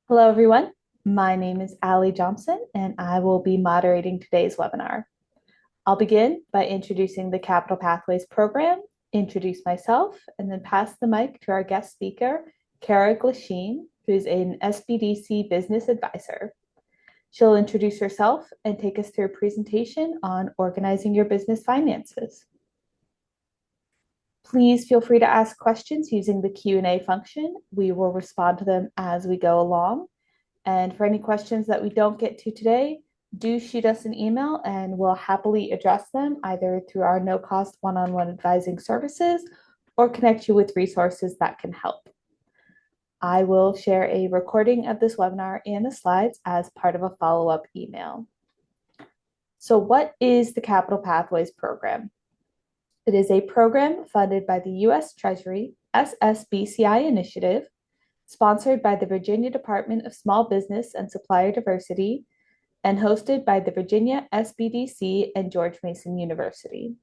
Hello, everyone. My name is Allie Johnson, and I will be moderating today's webinar. I'll begin by introducing the Capital Pathways program, introduce myself, and then pass the mic to our guest speaker, Kara Glasheen, who is an SBDC business advisor. She'll introduce herself and take us through a presentation on organizing your business finances. Please feel free to ask questions using the Q&A function. We will respond to them as we go along. And for any questions that we don't get to today, do shoot us an email and we'll happily address them either through our no-cost one-on-one advising services or connect you with resources that can help. I will share a recording of this webinar and the slides as part of a follow-up email. So what is the Capital Pathways program? It is a program funded by the U.S. Treasury SSBCI initiative, sponsored by the Virginia Department of Small Business and Supplier Diversity, and hosted by the Virginia SBDC and George Mason University.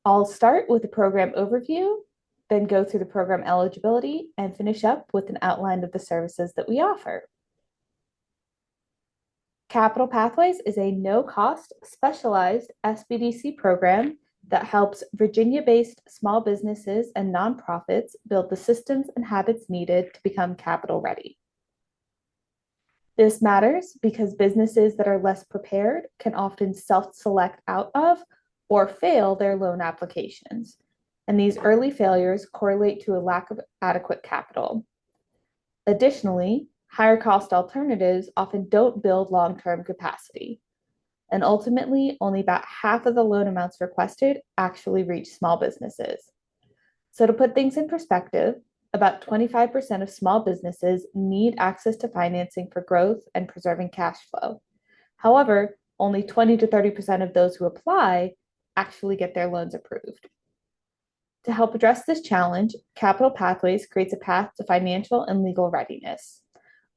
I'll start with the program overview, then go through the program eligibility, and finish up with an outline of the services that we offer. Capital Pathways is a no-cost, specialized SBDC program that helps Virginia-based small businesses and nonprofits build the systems and habits needed to become capital ready. This matters because businesses that are less prepared can often self-select out of or fail their loan applications, and these early failures correlate to a lack of adequate capital. Additionally, higher cost alternatives often don't build long-term capacity. And ultimately, only about half of the loan amounts requested actually reach small businesses. So to put things in perspective, about 25% of small businesses need access to financing for growth and preserving cash flow. However, only 20 to 30% of those who apply actually get their loans approved. To help address this challenge, Capital Pathways creates a path to financial and legal readiness.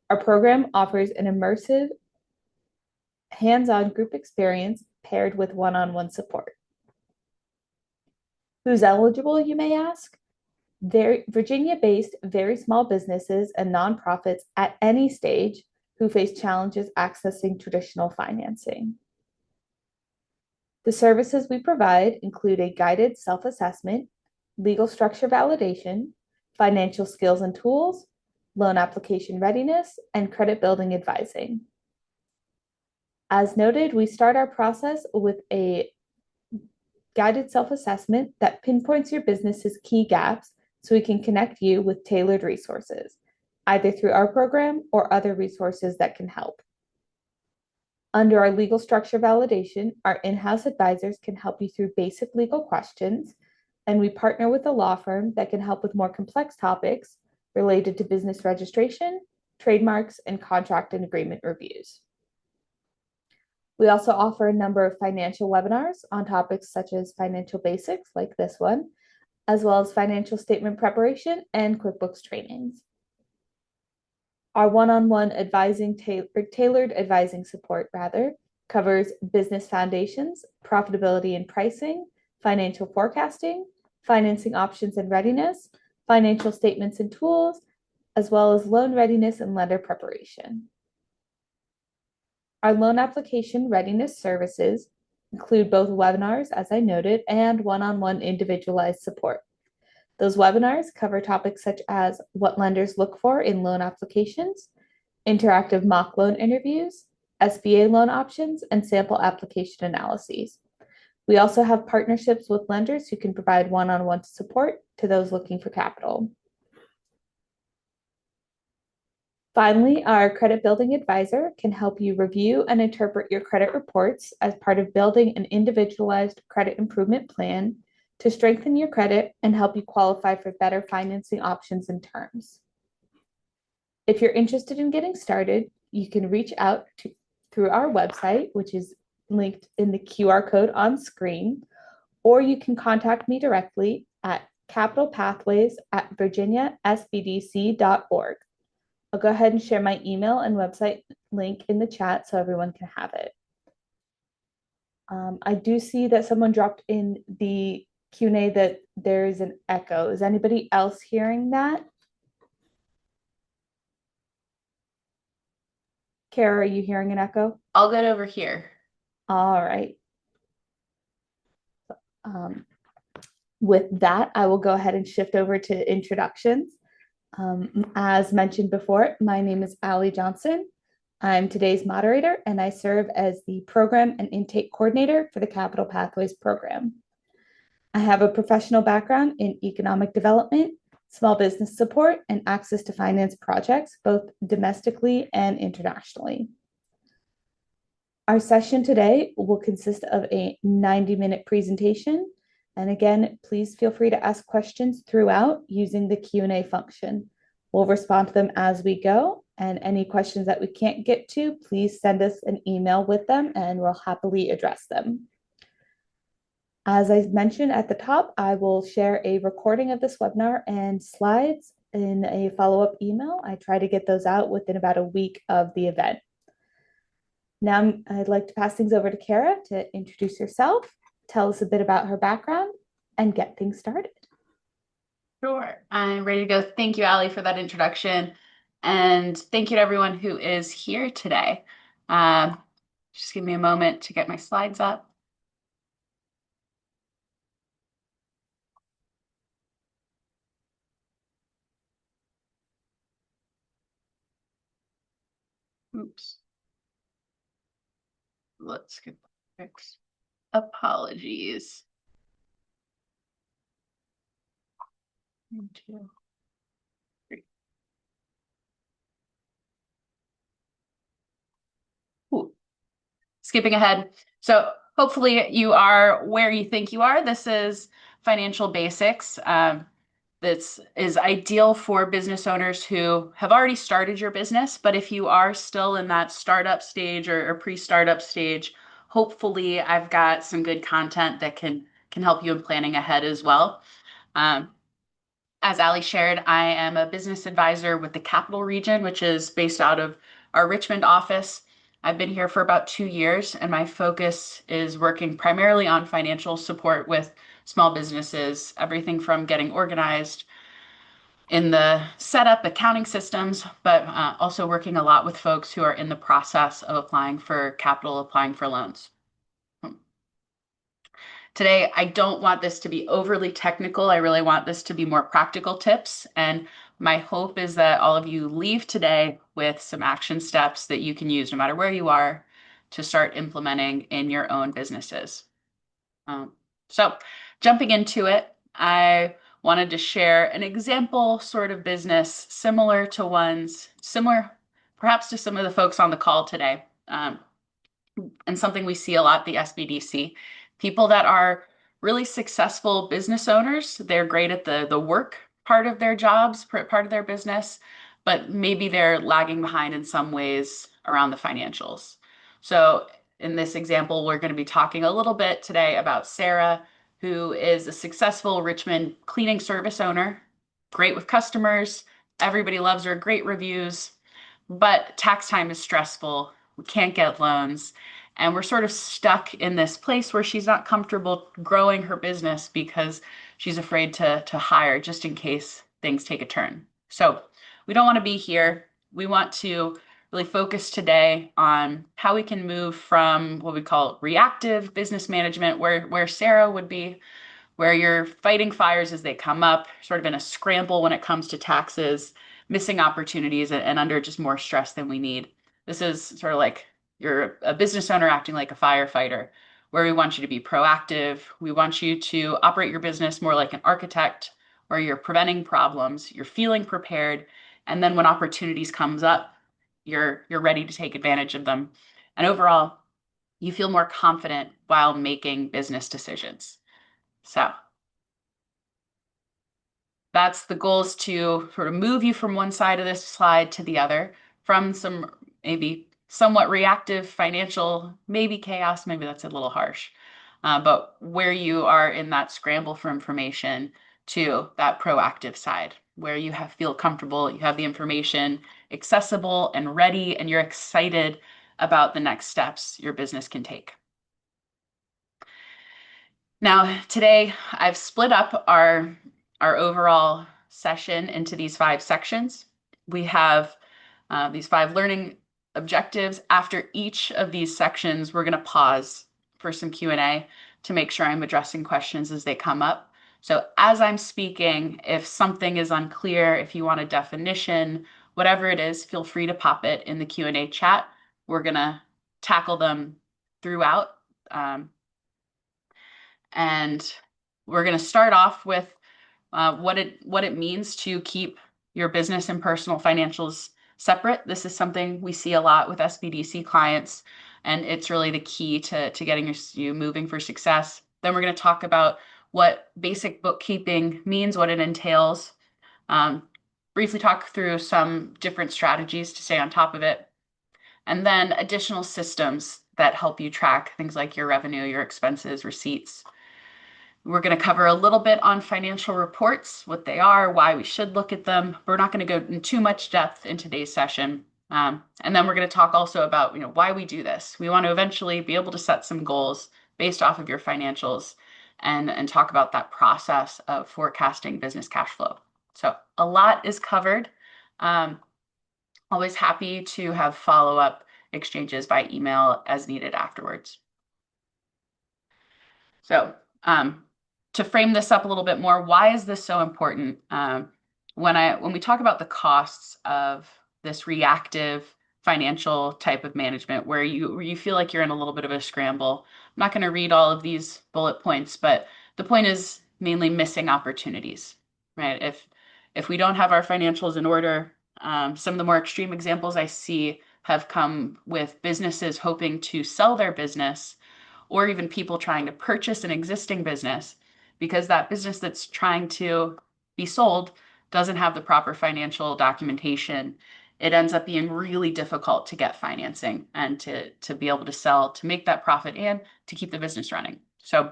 Our program offers an immersive hands-on group experience paired with one-on-one support. Who's eligible, you may ask? Virginia-based very small businesses and nonprofits at any stage who face challenges accessing traditional financing. The services we provide include a guided self-assessment, legal structure validation, financial skills and tools, loan application readiness, and credit building advising. As noted, we start our process with a guided self-assessment that pinpoints your business's key gaps so we can connect you with tailored resources, either through our program or other resources that can help. Under our legal structure validation, our in-house advisors can help you through basic legal questions, and we partner with a law firm that can help with more complex topics related to business registration, trademarks, and contract and agreement reviews. We also offer a number of financial webinars on topics such as financial basics, like this one, as well as financial statement preparation and QuickBooks trainings. Our one-on-one tailored advising support covers business foundations, profitability and pricing, financial forecasting, financing options and readiness, financial statements and tools, as well as loan readiness and lender preparation. Our loan application readiness services include both webinars, as I noted, and one-on-one individualized support. Those webinars cover topics such as what lenders look for in loan applications, interactive mock loan interviews, SBA loan options, and sample application analyses. We also have partnerships with lenders who can provide one-on-one support to those looking for capital. Finally, our credit building advisor can help you review and interpret your credit reports as part of building an individualized credit improvement plan to strengthen your credit and help you qualify for better financing options and terms. If you're interested in getting started, you can reach out through our website, which is linked in the QR code on screen, or you can contact me directly at capitalpathways@virginiasbdc.org. I'll go ahead and share my email and website link in the chat so everyone can have it. I do see that someone dropped in the Q&A that there is an echo. Is anybody else hearing that? Kara, are you hearing an echo? All good over here. All right. Um, with that, I will go ahead and shift over to introductions. As mentioned before, my name is Allie Johnson. I'm today's moderator, and I serve as the Program and Intake Coordinator for the Capital Pathways Program. I have a professional background in economic development, small business support, and access to finance projects, both domestically and internationally. Our session today will consist of a 90-minute presentation. And again, please feel free to ask questions throughout using the Q&A function. We'll respond to them as we go. And any questions that we can't get to, please send us an email with them and we'll happily address them. As I mentioned at the top, I will share a recording of this webinar and slides in a follow-up email. I try to get those out within about a week of the event. Now I'd like to pass things over to Kara to introduce herself, tell us a bit about her background, and get things started. Sure. I'm ready to go. Thank you, Allie, for that introduction. And thank you to everyone who is here today. Just give me a moment to get my slides up. Oops. Let's get fixed. Apologies. 1, 2, 3. Ooh. Skipping ahead. So hopefully you are where you think you are. This is Financial Basics. This is ideal for business owners who have already started your business, but if you are still in that startup stage or pre-startup stage, hopefully I've got some good content that can help you in planning ahead as well. As Ali shared, I am a business advisor with the Capital Region, which is based out of our Richmond office. I've been here for about 2 years, and my focus is working primarily on financial support with small businesses, everything from getting organized in the setup accounting systems, but also working a lot with folks who are in the process of applying for capital, applying for loans. Today, I don't want this to be overly technical. I really want this to be more practical tips. And my hope is that all of you leave today with some action steps that you can use no matter where you are to start implementing in your own businesses. So jumping into it, I wanted to share an example sort of business similar perhaps to some of the folks on the call today. And something we see a lot at the SBDC. People that are really successful business owners, they're great at the work part of their jobs, part of their business, but maybe they're lagging behind in some ways around the financials. So in this example, we're going to be talking a little bit today about Sarah, who is a successful Richmond cleaning service owner, great with customers, everybody loves her, great reviews, but tax time is stressful. We can't get loans. And we're sort of stuck in this place where she's not comfortable growing her business because she's afraid to hire just in case things take a turn. So we don't want to be here. We want to really focus today on how we can move from what we call reactive business management, where Sarah would be, where you're fighting fires as they come up, sort of in a scramble when it comes to taxes, missing opportunities, and under just more stress than we need. This is sort of like you're a business owner acting like a firefighter, where we want you to be proactive. We want you to operate your business more like an architect, where you're preventing problems, you're feeling prepared, and then when opportunities comes up, you're ready to take advantage of them. And overall, you feel more confident while making business decisions. So that's the goal, is to sort of move you from one side of this slide to the other, from some maybe somewhat reactive financial, maybe chaos, maybe that's a little harsh, but where you are in that scramble for information to that proactive side, where you feel comfortable, you have the information accessible and ready, and you're excited about the next steps your business can take. Now, today I've split up our overall session into these 5 sections. We have these 5 learning objectives. After each of these sections, we're going to pause for some Q&A to make sure I'm addressing questions as they come up. So as I'm speaking, if something is unclear, if you want a definition, whatever it is, feel free to pop it in the Q&A chat. We're going to tackle them throughout. And we're going to start off with what it means to keep your business and personal financials separate. This is something we see a lot with SBDC clients, and it's really the key to getting you moving for success. Then we're going to talk about what basic bookkeeping means, what it entails, briefly talk through some different strategies to stay on top of it, and then additional systems that help you track things like your revenue, your expenses, receipts. We're going to cover a little bit on financial reports, what they are, why we should look at them. We're not going to go in too much depth in today's session. And then we're going to talk also about, why we do this. We want to eventually be able to set some goals based off of your financials and talk about that process of forecasting business cash flow. So a lot is covered. Always happy to have follow-up exchanges by email as needed afterwards. So to frame this up a little bit more, why is this so important? When we talk about the costs of this reactive financial type of management, where you feel like you're in a little bit of a scramble, I'm not going to read all of these bullet points, but the point is mainly missing opportunities, right? If we don't have our financials in order, some of the more extreme examples I see have come with businesses hoping to sell their business, or even people trying to purchase an existing business because that business that's trying to be sold doesn't have the proper financial documentation. It ends up being really difficult to get financing and to be able to sell, to make that profit and to keep the business running. So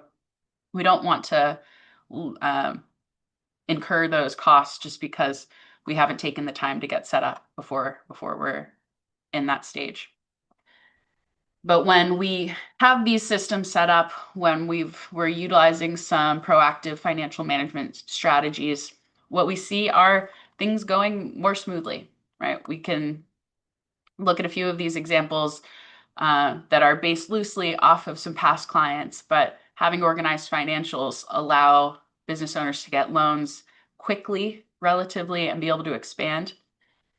we don't want to incur those costs just because we haven't taken the time to get set up before we're in that stage. But when we have these systems set up, when we're utilizing some proactive financial management strategies, what we see are things going more smoothly, right? We can look at a few of these examples that are based loosely off of some past clients, but having organized financials allow business owners to get loans quickly, relatively, and be able to expand.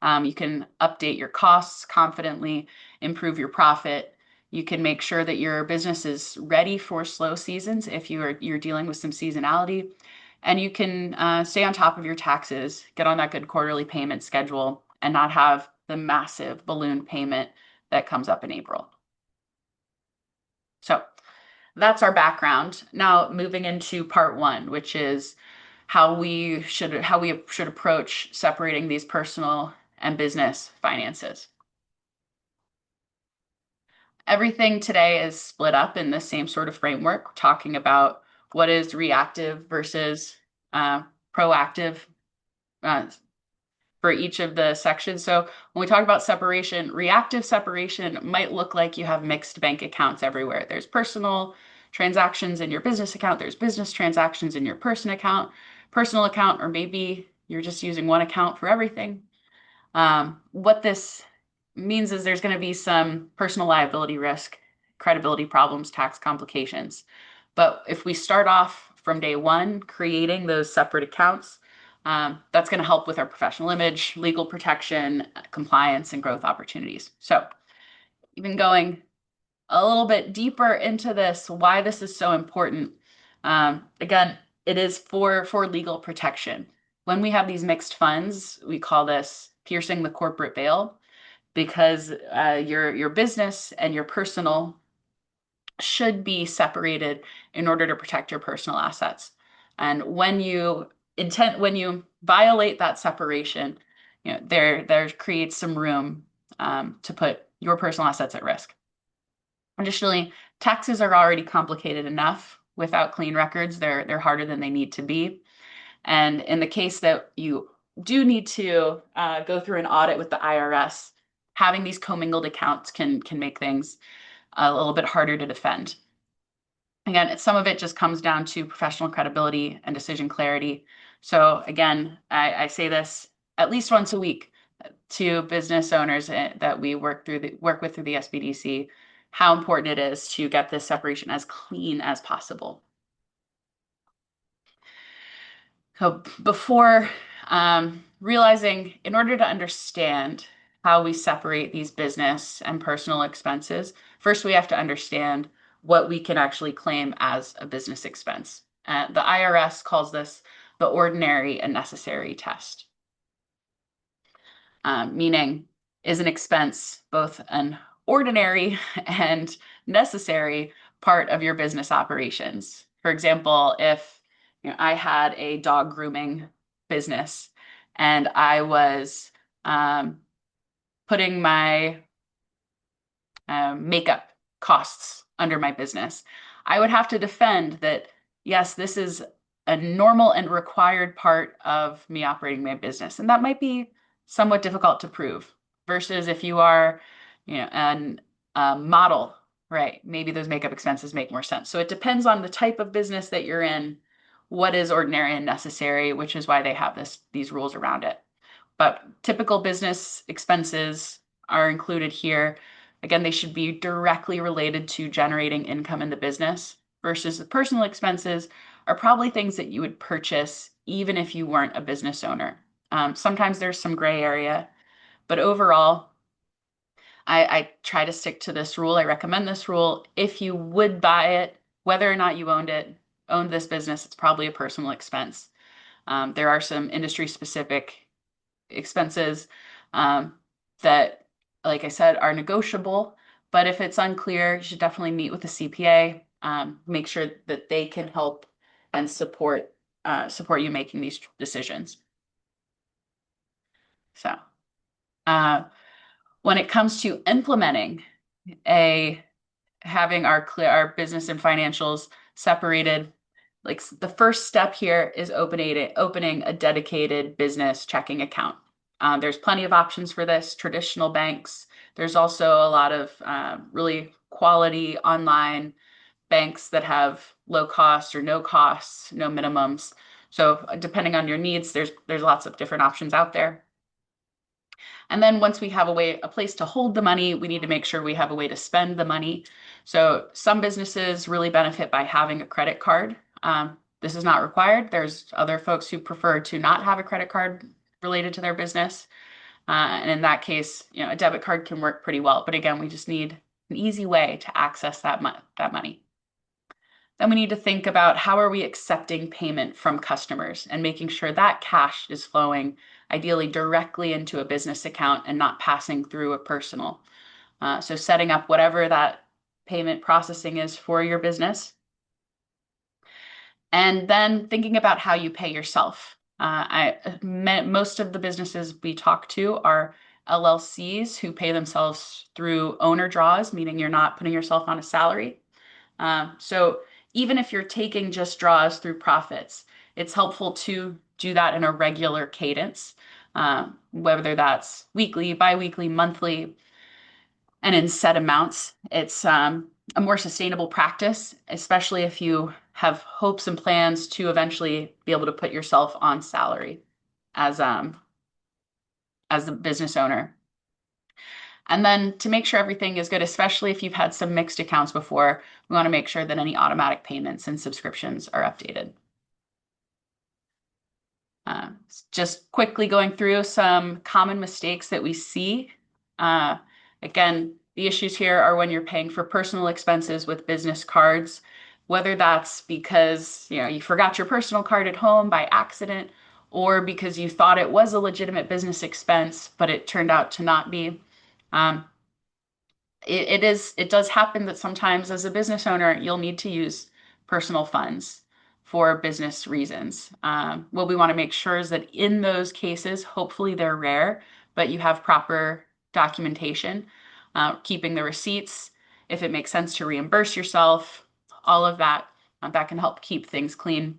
You can update your costs confidently, improve your profit. You can make sure that your business is ready for slow seasons if you're dealing with some seasonality. And you can stay on top of your taxes, get on that good quarterly payment schedule, and not have the massive balloon payment that comes up in April. So that's our background. Now moving into part one, which is how we should approach separating these personal and business finances. Everything today is split up in the same sort of framework, talking about what is reactive versus proactive for each of the sections. So when we talk about separation, reactive separation might look like you have mixed bank accounts everywhere. There's personal transactions in your business account, there's business transactions in your personal account, or maybe you're just using one account for everything. What this means is there's going to be some personal liability risk, credibility problems, tax complications. But if we start off from day one creating those separate accounts, that's going to help with our professional image, legal protection, compliance, and growth opportunities. So even going a little bit deeper into this, why this is so important. Again, it is for legal protection. When we have these mixed funds, we call this piercing the corporate veil, because your business and your personal should be separated in order to protect your personal assets. And when you violate that separation, there creates some room to put your personal assets at risk. Additionally, taxes are already complicated enough without clean records. They're harder than they need to be. And in the case that you do need to go through an audit with the IRS, having these commingled accounts can make things a little bit harder to defend. Again, some of it just comes down to professional credibility and decision clarity. So again, I say this at least once a week. to business owners that we work with through the SBDC how important it is to get this separation as clean as possible. So before realizing, in order to understand how we separate these business and personal expenses, first we have to understand what we can actually claim as a business expense. The IRS calls this the ordinary and necessary test, meaning is an expense both an ordinary and necessary part of your business operations. For example, if I had a dog grooming business and I was putting my makeup costs under my business, I would have to defend that, yes, this is a normal and required part of me operating my business. And that might be somewhat difficult to prove versus if you are, a model, right? Maybe those makeup expenses make more sense. So it depends on the type of business that you're in, what is ordinary and necessary, which is why they have these rules around it. But typical business expenses are included here. Again, they should be directly related to generating income in the business versus the personal expenses are probably things that you would purchase even if you weren't a business owner. Sometimes there's some gray area, but overall, I try to stick to this rule. I recommend this rule. If you would buy it, whether or not you owned this business, it's probably a personal expense. There are some industry specific expenses that, like I said, are negotiable. But if it's unclear, you should definitely meet with a CPA. Make sure that they can help and support you making these decisions. So, when it comes to implementing having our business and financials separated, like the first step here is opening a dedicated business checking account. There's plenty of options for this, traditional banks. There's also a lot of really quality online banks that have low costs or no costs, no minimums. So depending on your needs, there's lots of different options out there. And then once we have a place to hold the money, we need to make sure we have a way to spend the money. So some businesses really benefit by having a credit card. This is not required. There's other folks who prefer to not have a credit card related to their business. And in that case, a debit card can work pretty well. But again, we just need an easy way to access that money. Then we need to think about how are we accepting payment from customers and making sure that cash is flowing ideally directly into a business account and not passing through a personal. So setting up whatever that payment processing is for your business. And then thinking about how you pay yourself. Most of the businesses we talk to are LLCs who pay themselves through owner draws, meaning you're not putting yourself on a salary. So even if you're taking just draws through profits, it's helpful to do that in a regular cadence, whether that's weekly, biweekly, monthly, and in set amounts. It's a more sustainable practice, especially if you have hopes and plans to eventually be able to put yourself on salary as the business owner. And then to make sure everything is good, especially if you've had some mixed accounts before, we want to make sure that any automatic payments and subscriptions are updated. Just quickly going through some common mistakes that we see. Again, the issues here are when you're paying for personal expenses with business cards, whether that's because you forgot your personal card at home by accident or because you thought it was a legitimate business expense, but it turned out to not be. It does happen that sometimes as a business owner, you'll need to use personal funds for business reasons. What we want to make sure is that in those cases, hopefully they're rare, but you have proper documentation, keeping the receipts, if it makes sense to reimburse yourself, all of that, that can help keep things clean.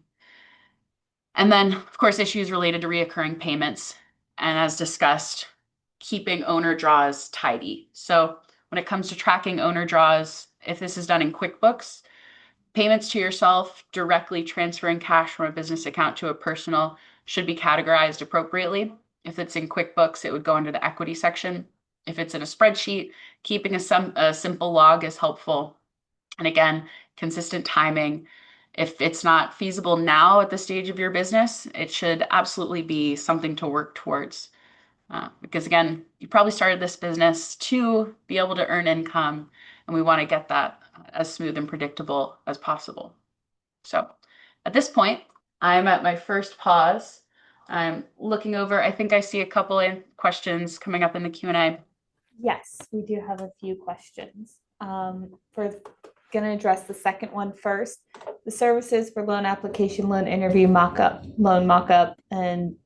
And then, of course, issues related to reoccurring payments. And as discussed, keeping owner draws tidy. So when it comes to tracking owner draws, if this is done in QuickBooks, payments to yourself directly transferring cash from a business account to a personal should be categorized appropriately. If it's in QuickBooks, it would go under the equity section. If it's in a spreadsheet, keeping a simple log is helpful. And again, consistent timing. If it's not feasible now at the stage of your business, it should absolutely be something to work towards. Because again, you probably started this business to be able to earn income, and we want to get that as smooth and predictable as possible. So at this point, I'm at my first pause. I'm looking over. I think I see a couple of questions coming up in the Q&A. Yes, we do have a few questions. For going to address the second one first. The services for loan application, loan interview, mock-up, loan mock-up, and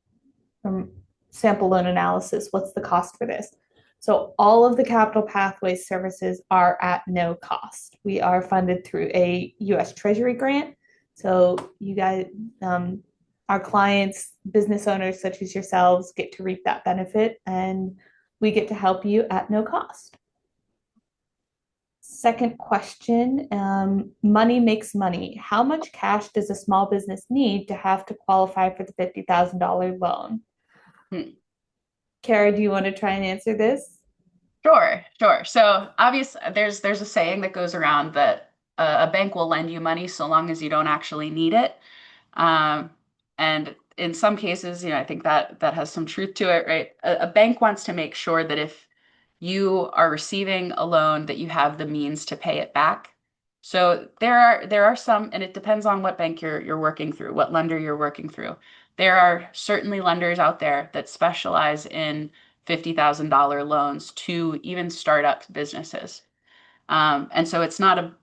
sample loan analysis. What's the cost for this? So all of the Capital Pathways services are at no cost. We are funded through a U.S. Treasury grant. So you guys, our clients, business owners such as yourselves, get to reap that benefit, and we get to help you at no cost. Second question, money makes money. How much cash does a small business need to have to qualify for the $50,000 loan? Kara, do you want to try and answer this? Sure. So obviously, there's a saying that goes around that a bank will lend you money so long as you don't actually need it. Um, and in some cases, I think that has some truth to it, right? A bank wants to make sure that if you are receiving a loan, that you have the means to pay it back. So there are some, and it depends on what bank you're working through, what lender you're working through. There are certainly lenders out there that specialize in $50,000 loans to even startup businesses. And so it's not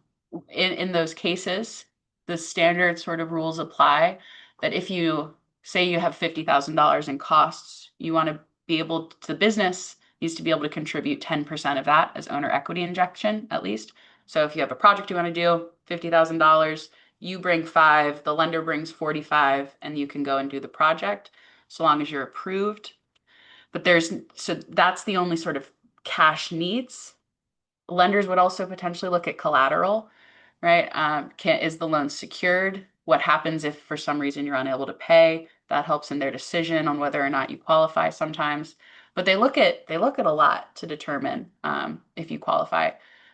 in those cases, the standard sort of rules apply that if you say you have $50,000 in costs, you want to be able to, the business needs to be able to contribute 10% of that as owner equity injection, at least. So if you have a project you want to do, $50,000, you bring five, the lender brings 45, and you can go and do the project so long as you're approved. But so that's the only sort of cash needs. Lenders would also potentially look at collateral, right? Is the loan secured? What happens if for some reason you're unable to pay? That helps in their decision on whether or not you qualify sometimes. But they look at a lot to determine if you qualify.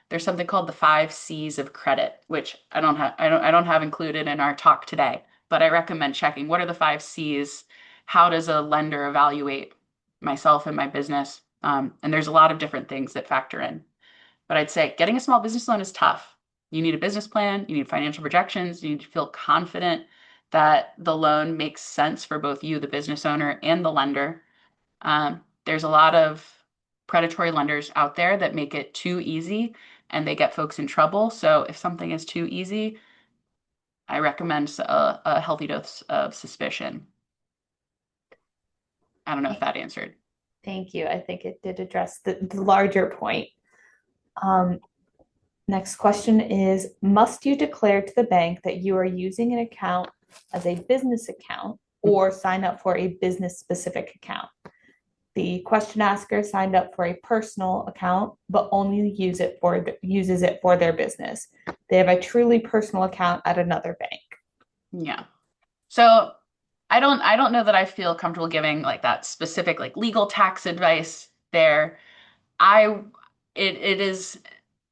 There's something called the 5 C's of credit, which I don't have included in our talk today, but I recommend checking. What are the 5 C's? How does a lender evaluate myself and my business? And there's a lot of different things that factor in. But I'd say getting a small business loan is tough. You need a business plan, you need financial projections, you need to feel confident that the loan makes sense for both you, the business owner, and the lender. There's a lot of predatory lenders out there that make it too easy and they get folks in trouble. So if something is too easy, I recommend a healthy dose of suspicion. I don't know if that answered. Thank you. I think it did address the larger point. Next question is, must you declare to the bank that you are using an account as a business account or sign up for a business specific account? The question asker signed up for a personal account, but only uses it for their business. They have a truly personal account at another bank. Yeah. So I don't know that I feel comfortable giving like that specific like legal tax advice there. I it is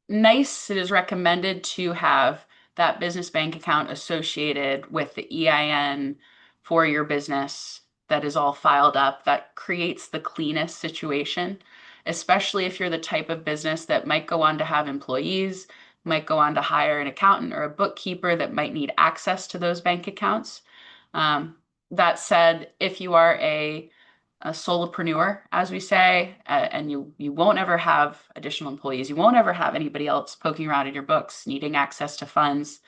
nice, it is recommended to have that business bank account associated with the EIN for your business that is all filed up. That creates the cleanest situation, especially if you're the type of business that might go on to have employees, might go on to hire an accountant or a bookkeeper that might need access to those bank accounts. That said, if you are a solopreneur, as we say, and you won't ever have additional employees, you won't ever have anybody else poking around in your books, needing access to funds,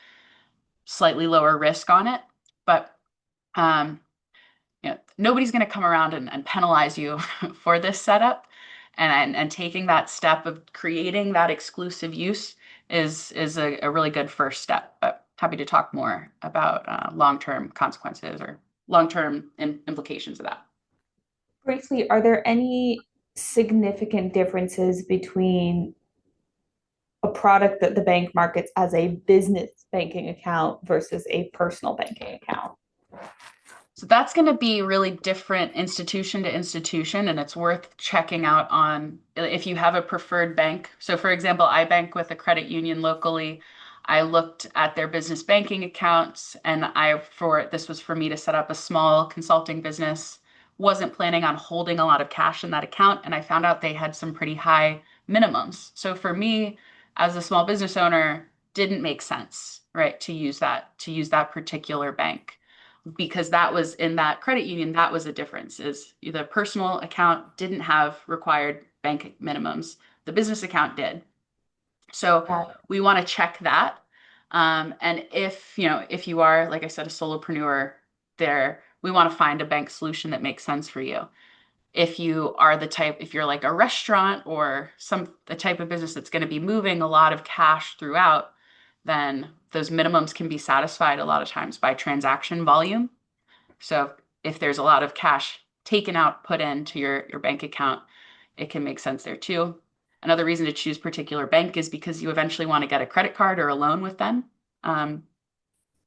slightly lower risk on it. But nobody's going to come around and penalize you for this setup. And taking that step of creating that exclusive use is a really good first step. But happy to talk more about long-term consequences or long-term implications of that. Briefly, are there any significant differences between a product that the bank markets as a business banking account versus a personal banking account? So that's going to be really different institution to institution, and it's worth checking out on if you have a preferred bank. So, for example, I bank with a credit union locally. I looked at their business banking accounts, and this was for me to set up a small consulting business. Wasn't planning on holding a lot of cash in that account, and I found out they had some pretty high minimums. So for me, as a small business owner, didn't make sense, right, to use that particular bank because that was in that credit union, that was a difference is the personal account didn't have required bank minimums. The business account did. So Got it. we want to check that. And if you are, like I said, a solopreneur there, we want to find a bank solution that makes sense for you. If you're like a restaurant or the type of business that's going to be moving a lot of cash throughout, then those minimums can be satisfied a lot of times by transaction volume. So if there's a lot of cash taken out, put into your bank account, it can make sense there too. Another reason to choose particular bank is because you eventually want to get a credit card or a loan with them. Um,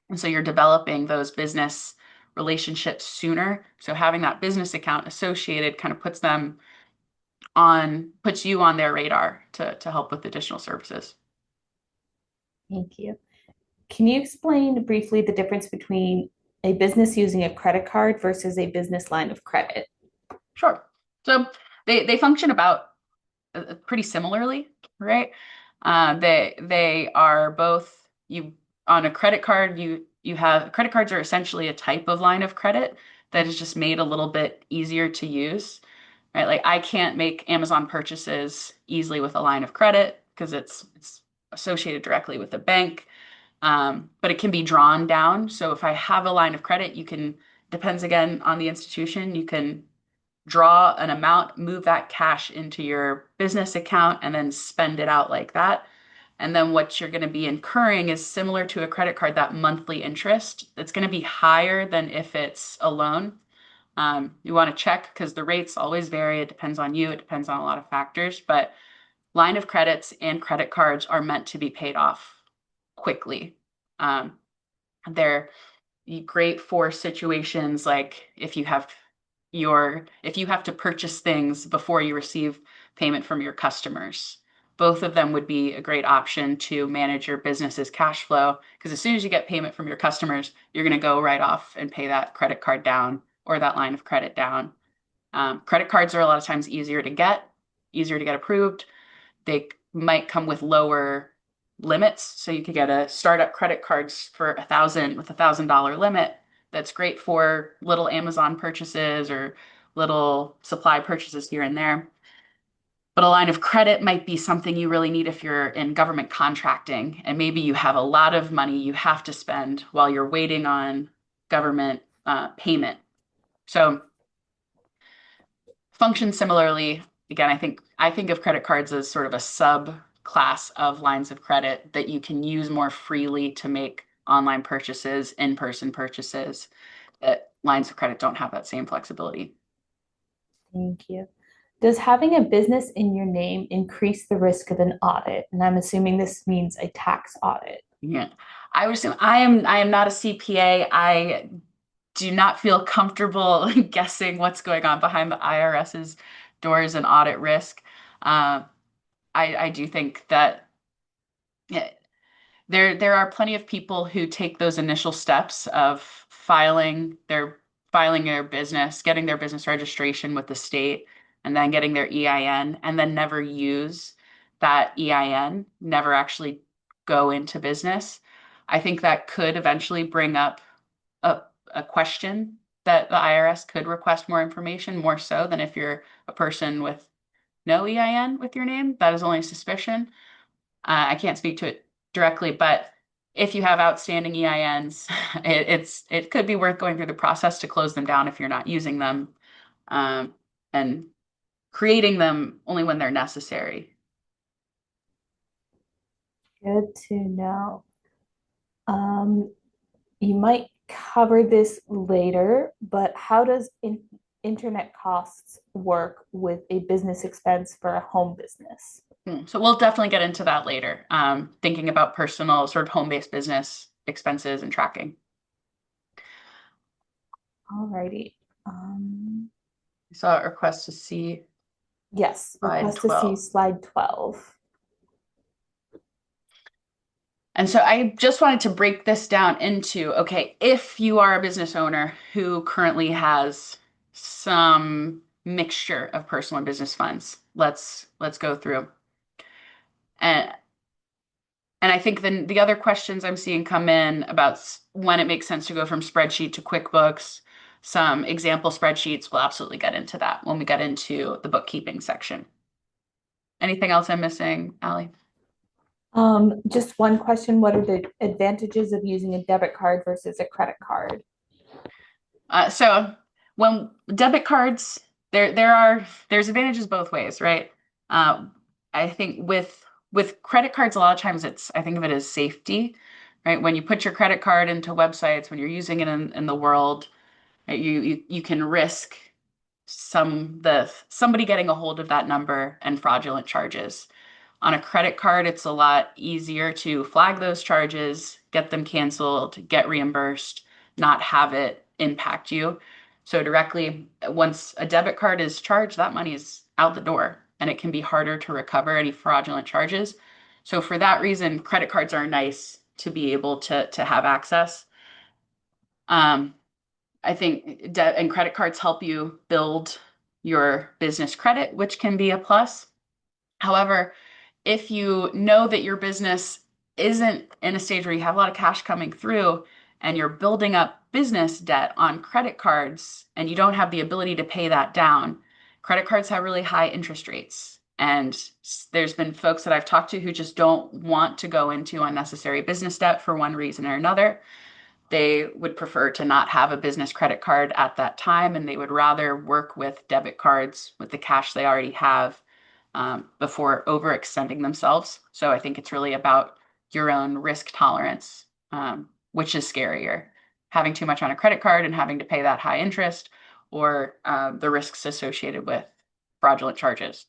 and so you're developing those business relationships sooner. So having that business account associated kind of puts you on their radar to help with additional services. Thank you. Can you explain briefly the difference between a business using a credit card versus a business line of credit? Sure. So they function about pretty similarly, right? They are both you on a credit card. You have credit cards are essentially a type of line of credit that is just made a little bit easier to use, right? Like I can't make Amazon purchases easily with a line of credit because it's associated directly with the bank. But it can be drawn down. So if I have a line of credit, depends again on the institution, you can draw an amount, move that cash into your business account, and then spend it out like that. And then what you're going to be incurring is similar to a credit card, that monthly interest. It's going to be higher than if it's a loan. You want to check because the rates always vary. It depends on you, it depends on a lot of factors. But line of credits and credit cards are meant to be paid off quickly. Um, they're great for situations like if you have to purchase things before you receive payment from your customers. Both of them would be a great option to manage your business's cash flow because as soon as you get payment from your customers, you're going to go right off and pay that credit card down or that line of credit down. Credit cards are a lot of times easier to get approved. They might come with lower limits. So you could get a startup credit cards for $1,000 limit. That's great for little Amazon purchases or little supply purchases here and there. But a line of credit might be something you really need if you're in government contracting and maybe you have a lot of money you have to spend while you're waiting on government payment. So function similarly. Again, I think of credit cards as sort of a subclass of lines of credit that you can use more freely to make online purchases, in-person purchases, that lines of credit don't have that same flexibility. Thank you. Does having a business in your name increase the risk of an audit? And I'm assuming this means a tax audit. Yeah. I would assume I am not a CPA. I do not feel comfortable guessing what's going on behind the IRS's doors and audit risk. Uh, I do think that yeah, there are plenty of people who take those initial steps of filing their business, getting their business registration with the state, and then getting their EIN, and then never use that EIN, never actually go into business. I think that could eventually bring up a, a question that the IRS could request more information, more so than if you're a person with no EIN with your name. That is only a suspicion. I can't speak to it directly, but if you have outstanding EINs, it could be worth going through the process to close them down if you're not using them, and creating them only when they're necessary. Good to know. Um, you might cover this later, but how does internet costs work with a business expense for a home business? So we'll definitely get into that later. Thinking about personal sort of home-based business expenses and tracking. Alrighty. Um, I saw a request to see yes, slide request to see 12. slide 12. And so I just wanted to break this down into, okay, if you are a business owner who currently has some mixture of personal and business funds, let's go through. And and I think then the other questions I'm seeing come in about when it makes sense to go from spreadsheet to QuickBooks, some example spreadsheets, we'll absolutely get into that when we get into the bookkeeping section. Anything else I'm missing, Allie? Just one question, what are the advantages of using a debit card versus a credit card? So when debit cards, there's advantages both ways, right? Um, I think with credit cards, a lot of times I think of it as safety, right? When you put your credit card into websites, when you're using it in the world, right, you can risk somebody getting a hold of that number and fraudulent charges. On a credit card, it's a lot easier to flag those charges, get them canceled, get reimbursed, not have it impact you. So directly, once a debit card is charged, that money is out the door and it can be harder to recover any fraudulent charges. So for that reason, credit cards are nice to be able to have access. Um, I think debt and credit cards help you build your business credit, which can be a plus. However, if you know that your business isn't in a stage where you have a lot of cash coming through and you're building up business debt on credit cards and you don't have the ability to pay that down, credit cards have really high interest rates. And there's been folks that I've talked to who just don't want to go into unnecessary business debt for one reason or another. They would prefer to not have a business credit card at that time, and they would rather work with debit cards with the cash they already have before overextending themselves. So I think it's really about your own risk tolerance, which is scarier, having too much on a credit card and having to pay that high interest, or the risks associated with fraudulent charges.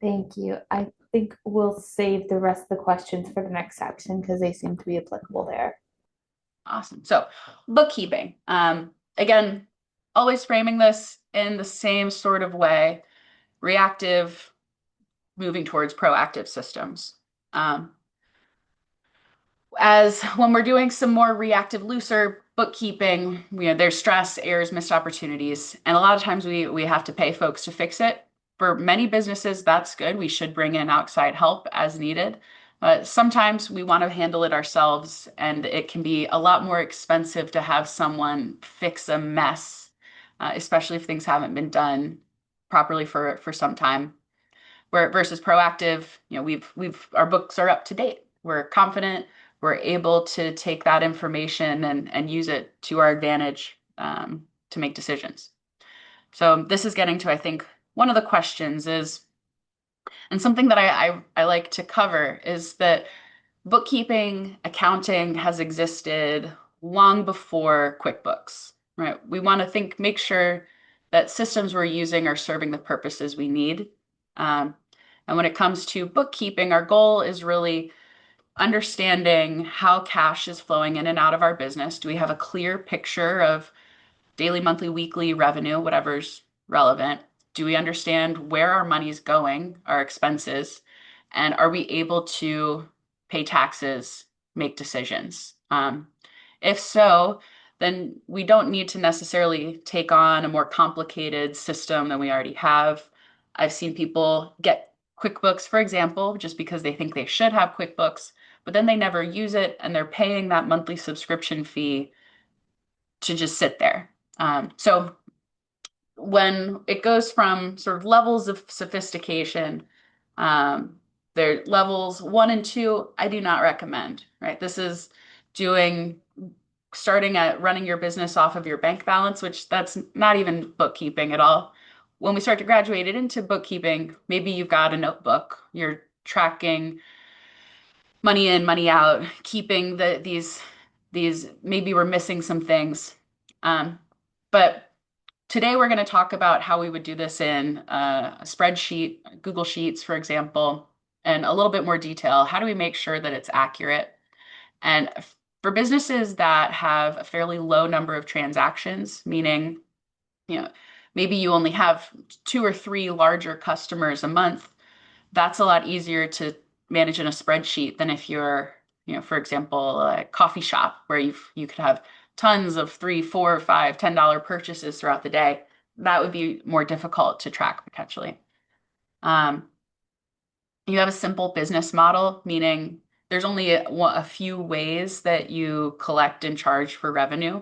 Thank you. I think we'll save the rest of the questions for the next section because they seem to be applicable there. Awesome. So bookkeeping. Again, always framing this in the same sort of way, reactive, moving towards proactive systems. As when we're doing some more reactive, looser bookkeeping, there's stress, errors, missed opportunities, and a lot of times we have to pay folks to fix it. For many businesses, that's good. We should bring in outside help as needed. But sometimes we want to handle it ourselves, and it can be a lot more expensive to have someone fix a mess, especially if things haven't been done properly for some time. Where versus proactive, we've our books are up to date. We're confident. We're able to take that information and use it to our advantage to make decisions. So this is getting to, I think, one of the questions is, and something that I like to cover is that bookkeeping, accounting has existed long before QuickBooks, right? We want to make sure that systems we're using are serving the purposes we need. Um, and when it comes to bookkeeping, our goal is really understanding how cash is flowing in and out of our business. Do we have a clear picture of daily, monthly, weekly revenue, whatever's relevant? Do we understand where our money's going, our expenses? And are we able to pay taxes, make decisions? If so, then we don't need to necessarily take on a more complicated system than we already have. I've seen people get QuickBooks, for example, just because they think they should have QuickBooks, but then they never use it and they're paying that monthly subscription fee to just sit there. So when it goes from sort of levels of sophistication, um, there levels 1 and 2, I do not recommend, right? This is doing starting at running your business off of your bank balance, which that's not even bookkeeping at all. When we start to graduate it into bookkeeping, maybe you've got a notebook, you're tracking money in, money out, keeping these maybe we're missing some things. But today we're going to talk about how we would do this in a spreadsheet, Google Sheets, for example, and a little bit more detail. How do we make sure that it's accurate? And For businesses that have a fairly low number of transactions, meaning, you know, maybe you only have 2 or 3 larger customers a month, that's a lot easier to manage in a spreadsheet than if you're, for example, a coffee shop where you could have tons of 3, 4, 5, $10 purchases throughout the day. That would be more difficult to track potentially. Um, you have a simple business model, meaning there's only a few ways that you collect and charge for revenue.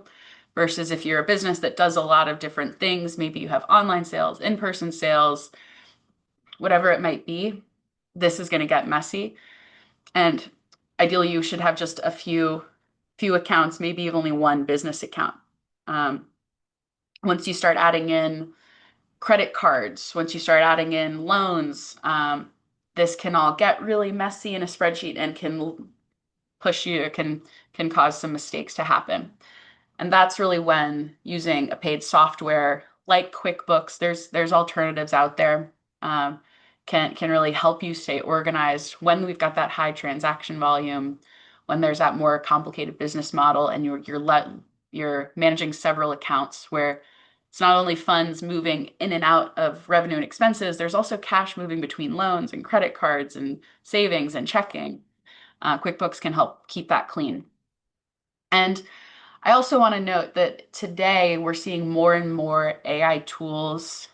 Versus if you're a business that does a lot of different things, maybe you have online sales, in-person sales, whatever it might be, this is going to get messy. And ideally, you should have just a few accounts, maybe you've only one business account. Um, Once you start adding in credit cards, once you start adding in loans, this can all get really messy in a spreadsheet and can push you, can cause some mistakes to happen. And that's really when using a paid software like QuickBooks, there's alternatives out there, um, can really help you stay organized when we've got that high transaction volume, when there's that more complicated business model, and you're managing several accounts where it's not only funds moving in and out of revenue and expenses, there's also cash moving between loans and credit cards and savings and checking. QuickBooks can help keep that clean. And I also want to note that today we're seeing more and more AI tools,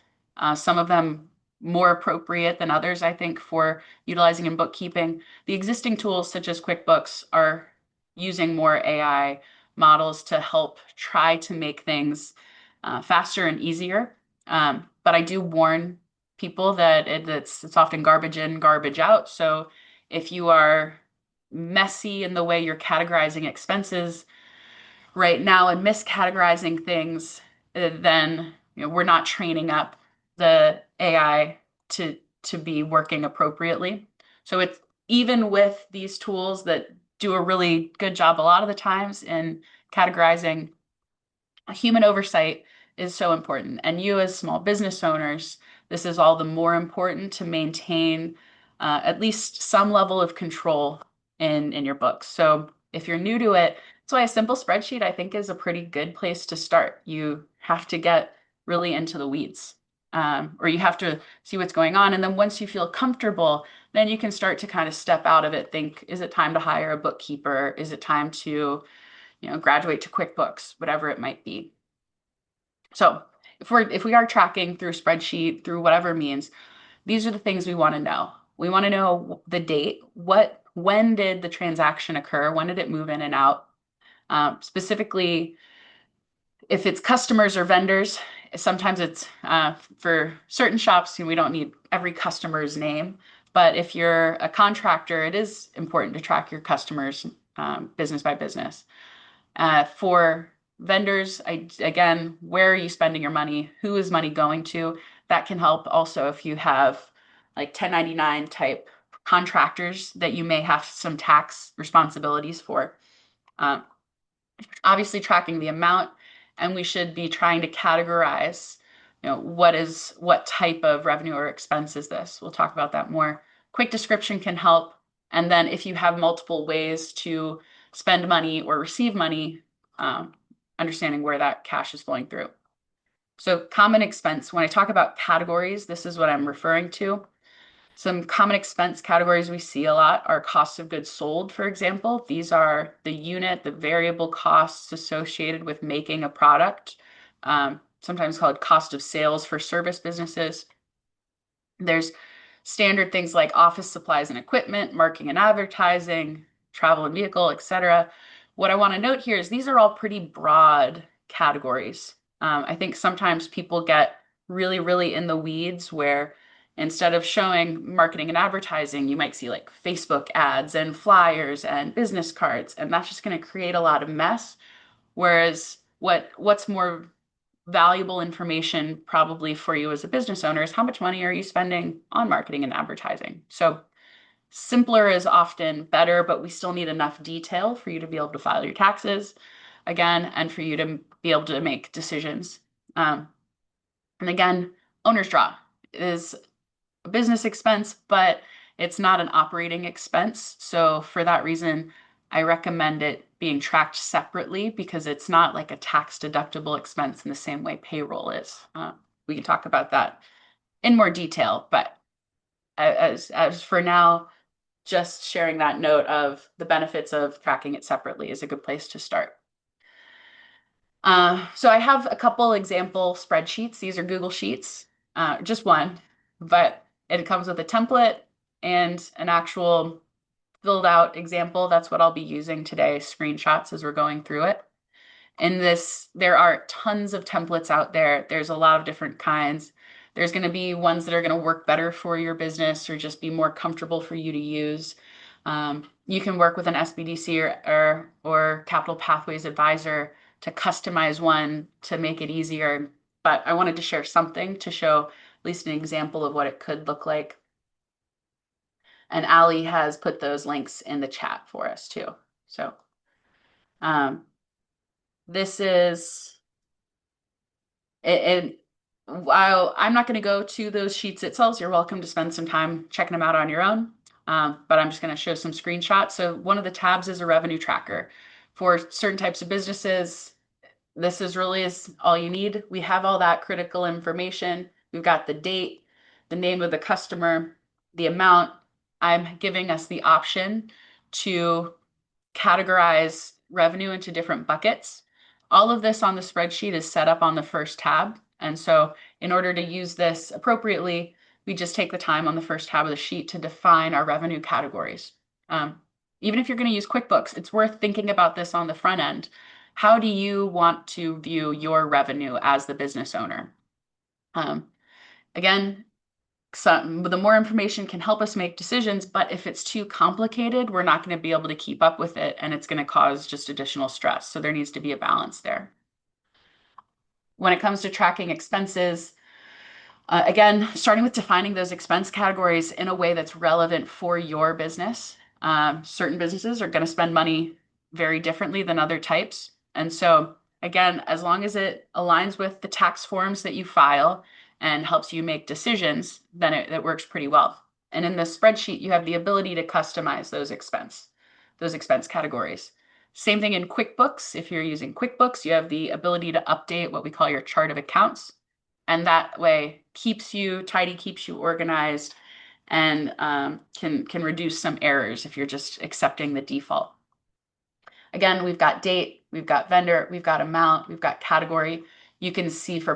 some of them more appropriate than others, I think, for utilizing in bookkeeping. The existing tools, such as QuickBooks, are using more AI models to help try to make things faster and easier. But I do warn people that it's often garbage in, garbage out. So if you are messy in the way you're categorizing expenses right now and miscategorizing things, then we're not training up the AI to be working appropriately. So it's even with these tools that do a really good job a lot of the times in categorizing, human oversight is so important. And you, as small business owners, this is all the more important to maintain at least some level of control in your books. So if you're new to it, that's why a simple spreadsheet, I think, is a pretty good place to start. You have to get really into the weeds, or you have to see what's going on. And then once you feel comfortable, then you can start to kind of step out of it. Think, is it time to hire a bookkeeper? Is it time to graduate to QuickBooks, whatever it might be. So if we are tracking through spreadsheet, through whatever means, these are the things we want to know. We want to know the date. When did the transaction occur? When did it move in and out? Specifically, if it's customers or vendors, sometimes it's for certain shops, we don't need every customer's name. But if you're a contractor, it is important to track your customers business by business. For vendors, again, where are you spending your money? Who is money going to? That can help also if you have like 1099 type contractors that you may have some tax responsibilities for. Um, Obviously tracking the amount, and we should be trying to categorize, what type of revenue or expense is this? We'll talk about that more. Quick description can help. And then if you have multiple ways to spend money or receive money, understanding where that cash is flowing through. So common expense, when I talk about categories, this is what I'm referring to. Some common expense categories we see a lot are costs of goods sold, for example. These are the variable costs associated with making a product, sometimes called cost of sales for service businesses. There's standard things like office supplies and equipment, marketing and advertising, travel and vehicle, etc. What I want to note here is these are all pretty broad categories. I think sometimes people get really, really in the weeds where instead of showing marketing and advertising, you might see like Facebook ads and flyers and business cards, and that's just going to create a lot of mess. Whereas what's more valuable information probably for you as a business owner is how much money are you spending on marketing and advertising. So simpler is often better, but we still need enough detail for you to be able to file your taxes again and for you to be able to make decisions. And again, owner's draw is a business expense, but it's not an operating expense. So for that reason, I recommend it being tracked separately because it's not like a tax deductible expense in the same way payroll is. We can talk about that in more detail, but as for now, just sharing that note of the benefits of tracking it separately is a good place to start. So I have a couple example spreadsheets. These are Google Sheets, just one, but it comes with a template and an actual filled out example. That's what I'll be using today, screenshots as we're going through it. In this, there are tons of templates out there. There's a lot of different kinds. There's going to be ones that are going to work better for your business or just be more comfortable for you to use. You can work with an SBDC or Capital Pathways advisor to customize one to make it easier. But I wanted to share something to show at least an example of what it could look like. And Ali has put those links in the chat for us too. So this is, and while I'm not going to go to those sheets itself, you're welcome to spend some time checking them out on your own. But I'm just going to show some screenshots. So one of the tabs is a revenue tracker. For certain types of businesses, this is all you need. We have all that critical information. We've got the date, the name of the customer, the amount. I'm giving us the option to categorize revenue into different buckets. All of this on the spreadsheet is set up on the first tab. And so in order to use this appropriately, we just take the time on the first tab of the sheet to define our revenue categories. Even if you're going to use QuickBooks, it's worth thinking about this on the front end. How do you want to view your revenue as the business owner? Again, the more information can help us make decisions, but if it's too complicated, we're not going to be able to keep up with it and it's going to cause just additional stress. So there needs to be a balance there. When it comes to tracking expenses, again, starting with defining those expense categories in a way that's relevant for your business. Certain businesses are going to spend money very differently than other types. And so, again, as long as it aligns with the tax forms that you file and helps you make decisions, then it works pretty well. And in this spreadsheet, you have the ability to customize those expense categories. Same thing in QuickBooks. If you're using QuickBooks, you have the ability to update what we call your chart of accounts. And that way keeps you tidy, keeps you organized, and can reduce some errors if you're just accepting the default. Again, we've got date, we've got vendor, we've got amount, we've got category. You can see for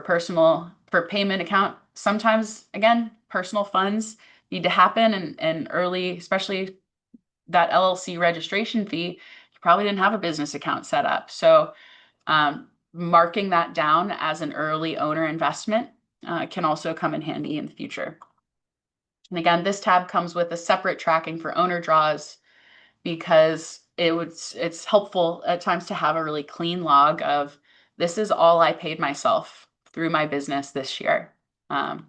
payment account, sometimes, again, personal funds need to happen and early, especially that LLC registration fee, you probably didn't have a business account set up. So marking that down as an early owner investment can also come in handy in the future. And again, this tab comes with a separate tracking for owner draws because it's helpful at times to have a really clean log of this is all I paid myself through my business this year. And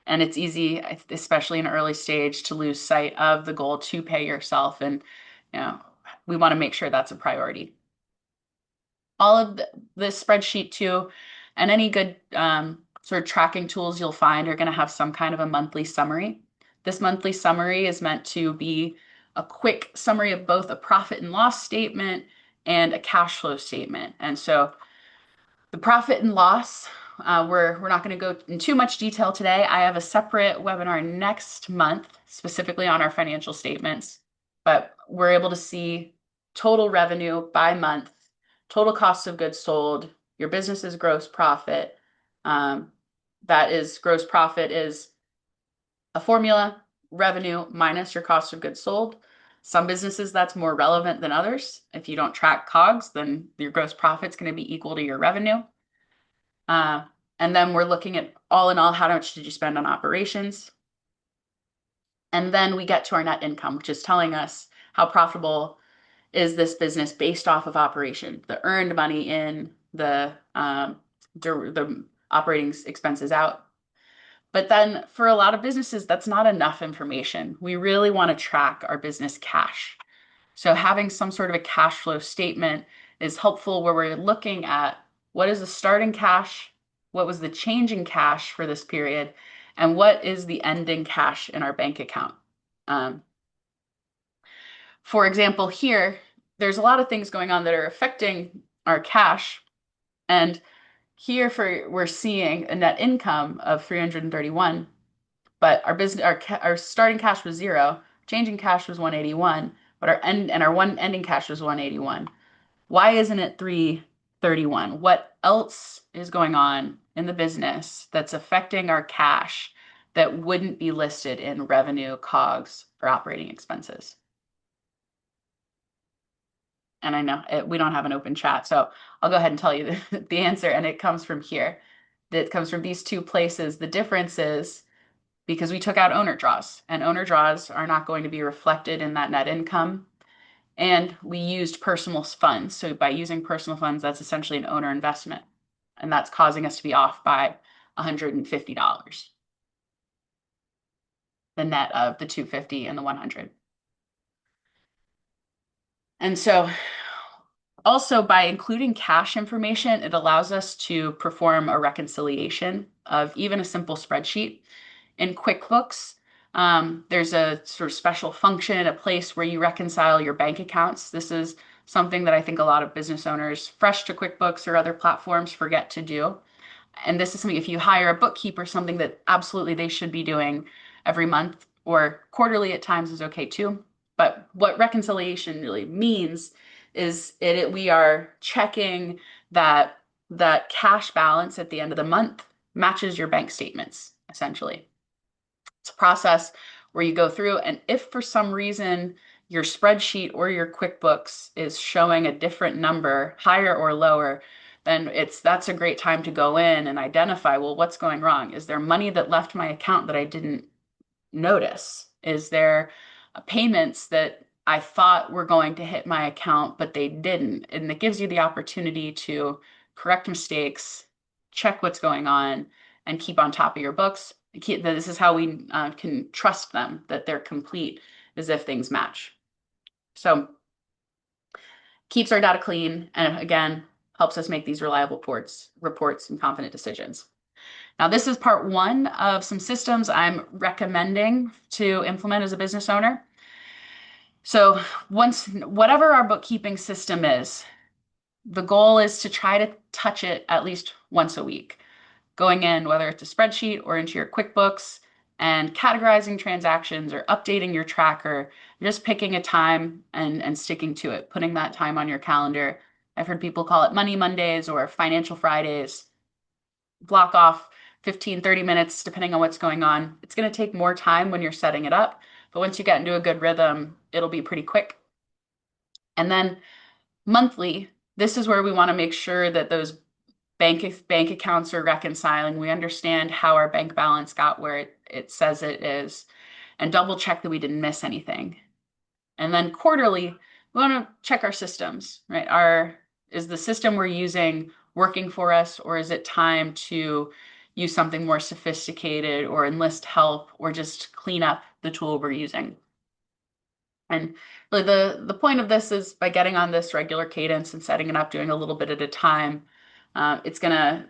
it's easy, especially in early stage, to lose sight of the goal to pay yourself. And we want to make sure that's a priority. All of this spreadsheet too, and any good sort of tracking tools you'll find are going to have some kind of a monthly summary. This monthly summary is meant to be a quick summary of both a profit and loss statement and a cash flow statement. And so the profit and loss, we're not going to go in too much detail today. I have a separate webinar next month, specifically on our financial statements, but we're able to see total revenue by month, total cost of goods sold, your business's gross profit. That is, gross profit is a formula, revenue minus your cost of goods sold. Some businesses that's more relevant than others. If you don't track COGS, then your gross profit's going to be equal to your revenue. And then we're looking at all in all, how much did you spend on operations? And then we get to our net income, which is telling us how profitable is this business based off of operation, the earned money in, the operating expenses out. But then for a lot of businesses, that's not enough information. We really want to track our business cash. So having some sort of a cash flow statement is helpful where we're looking at what is the starting cash, what was the change in cash for this period, and what is the ending cash in our bank account. For example, here, there's a lot of things going on that are affecting our cash. And here we're seeing a net income of 331, but our business our starting cash was zero, changing cash was 181, but our one ending cash was 181. Why isn't it 331? What else is going on in the business that's affecting our cash that wouldn't be listed in revenue, COGS, or operating expenses? And I know we don't have an open chat, so I'll go ahead and tell you the answer, and it comes from here. It comes from these two places. The difference is because we took out owner draws, and owner draws are not going to be reflected in that net income. And we used personal funds. So by using personal funds, that's essentially an owner investment. And that's causing us to be off by $150, the net of the 250 and the 100. And so also by including cash information, it allows us to perform a reconciliation of even a simple spreadsheet. In QuickBooks, there's a sort of special function, a place where you reconcile your bank accounts. This is something that I think a lot of business owners fresh to QuickBooks or other platforms forget to do. And this is something, if you hire a bookkeeper, something that absolutely they should be doing every month or quarterly at times is okay too. But what reconciliation really means is we are checking that that cash balance at the end of the month matches your bank statements, essentially. It's a process where you go through, and if for some reason your spreadsheet or your QuickBooks is showing a different number, higher or lower, then that's a great time to go in and identify, well, what's going wrong? Is there money that left my account that I didn't notice? Is there payments that I thought were going to hit my account, but they didn't? And it gives you the opportunity to correct mistakes, check what's going on, and keep on top of your books. This is how we can trust them that they're complete, as if things match. So keeps our data clean, and again, helps us make these reliable reports and confident decisions. Now, this is part one of some systems I'm recommending to implement as a business owner. So whatever our bookkeeping system is, the goal is to try to touch it at least once a week, going in, whether it's a spreadsheet or into your QuickBooks, and categorizing transactions or updating your tracker, just picking a time and sticking to it, putting that time on your calendar. I've heard people call it Money Mondays or Financial Fridays. Block off 15, 30 minutes, depending on what's going on. It's going to take more time when you're setting it up, but once you get into a good rhythm, it'll be pretty quick. And then monthly, this is where we want to make sure that those bank accounts are reconciling. We understand how our bank balance got where it says it is, and double check that we didn't miss anything. And then quarterly, we want to check our systems, right? Is the system we're using working for us, or is it time to use something more sophisticated or enlist help or just clean up the tool we're using? And really the point of this is by getting on this regular cadence and setting it up, doing a little bit at a time, it's going to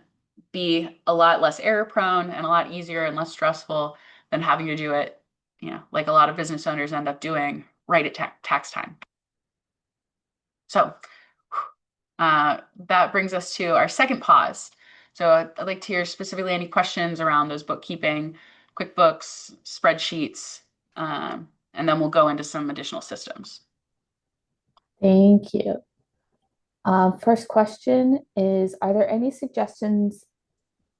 be a lot less error prone and a lot easier and less stressful than having to do it, like a lot of business owners end up doing right at tax time. So that brings us to our second pause. So I'd like to hear specifically any questions around those bookkeeping, QuickBooks, spreadsheets, and then we'll go into some additional systems. Thank you. First question is, are there any suggestions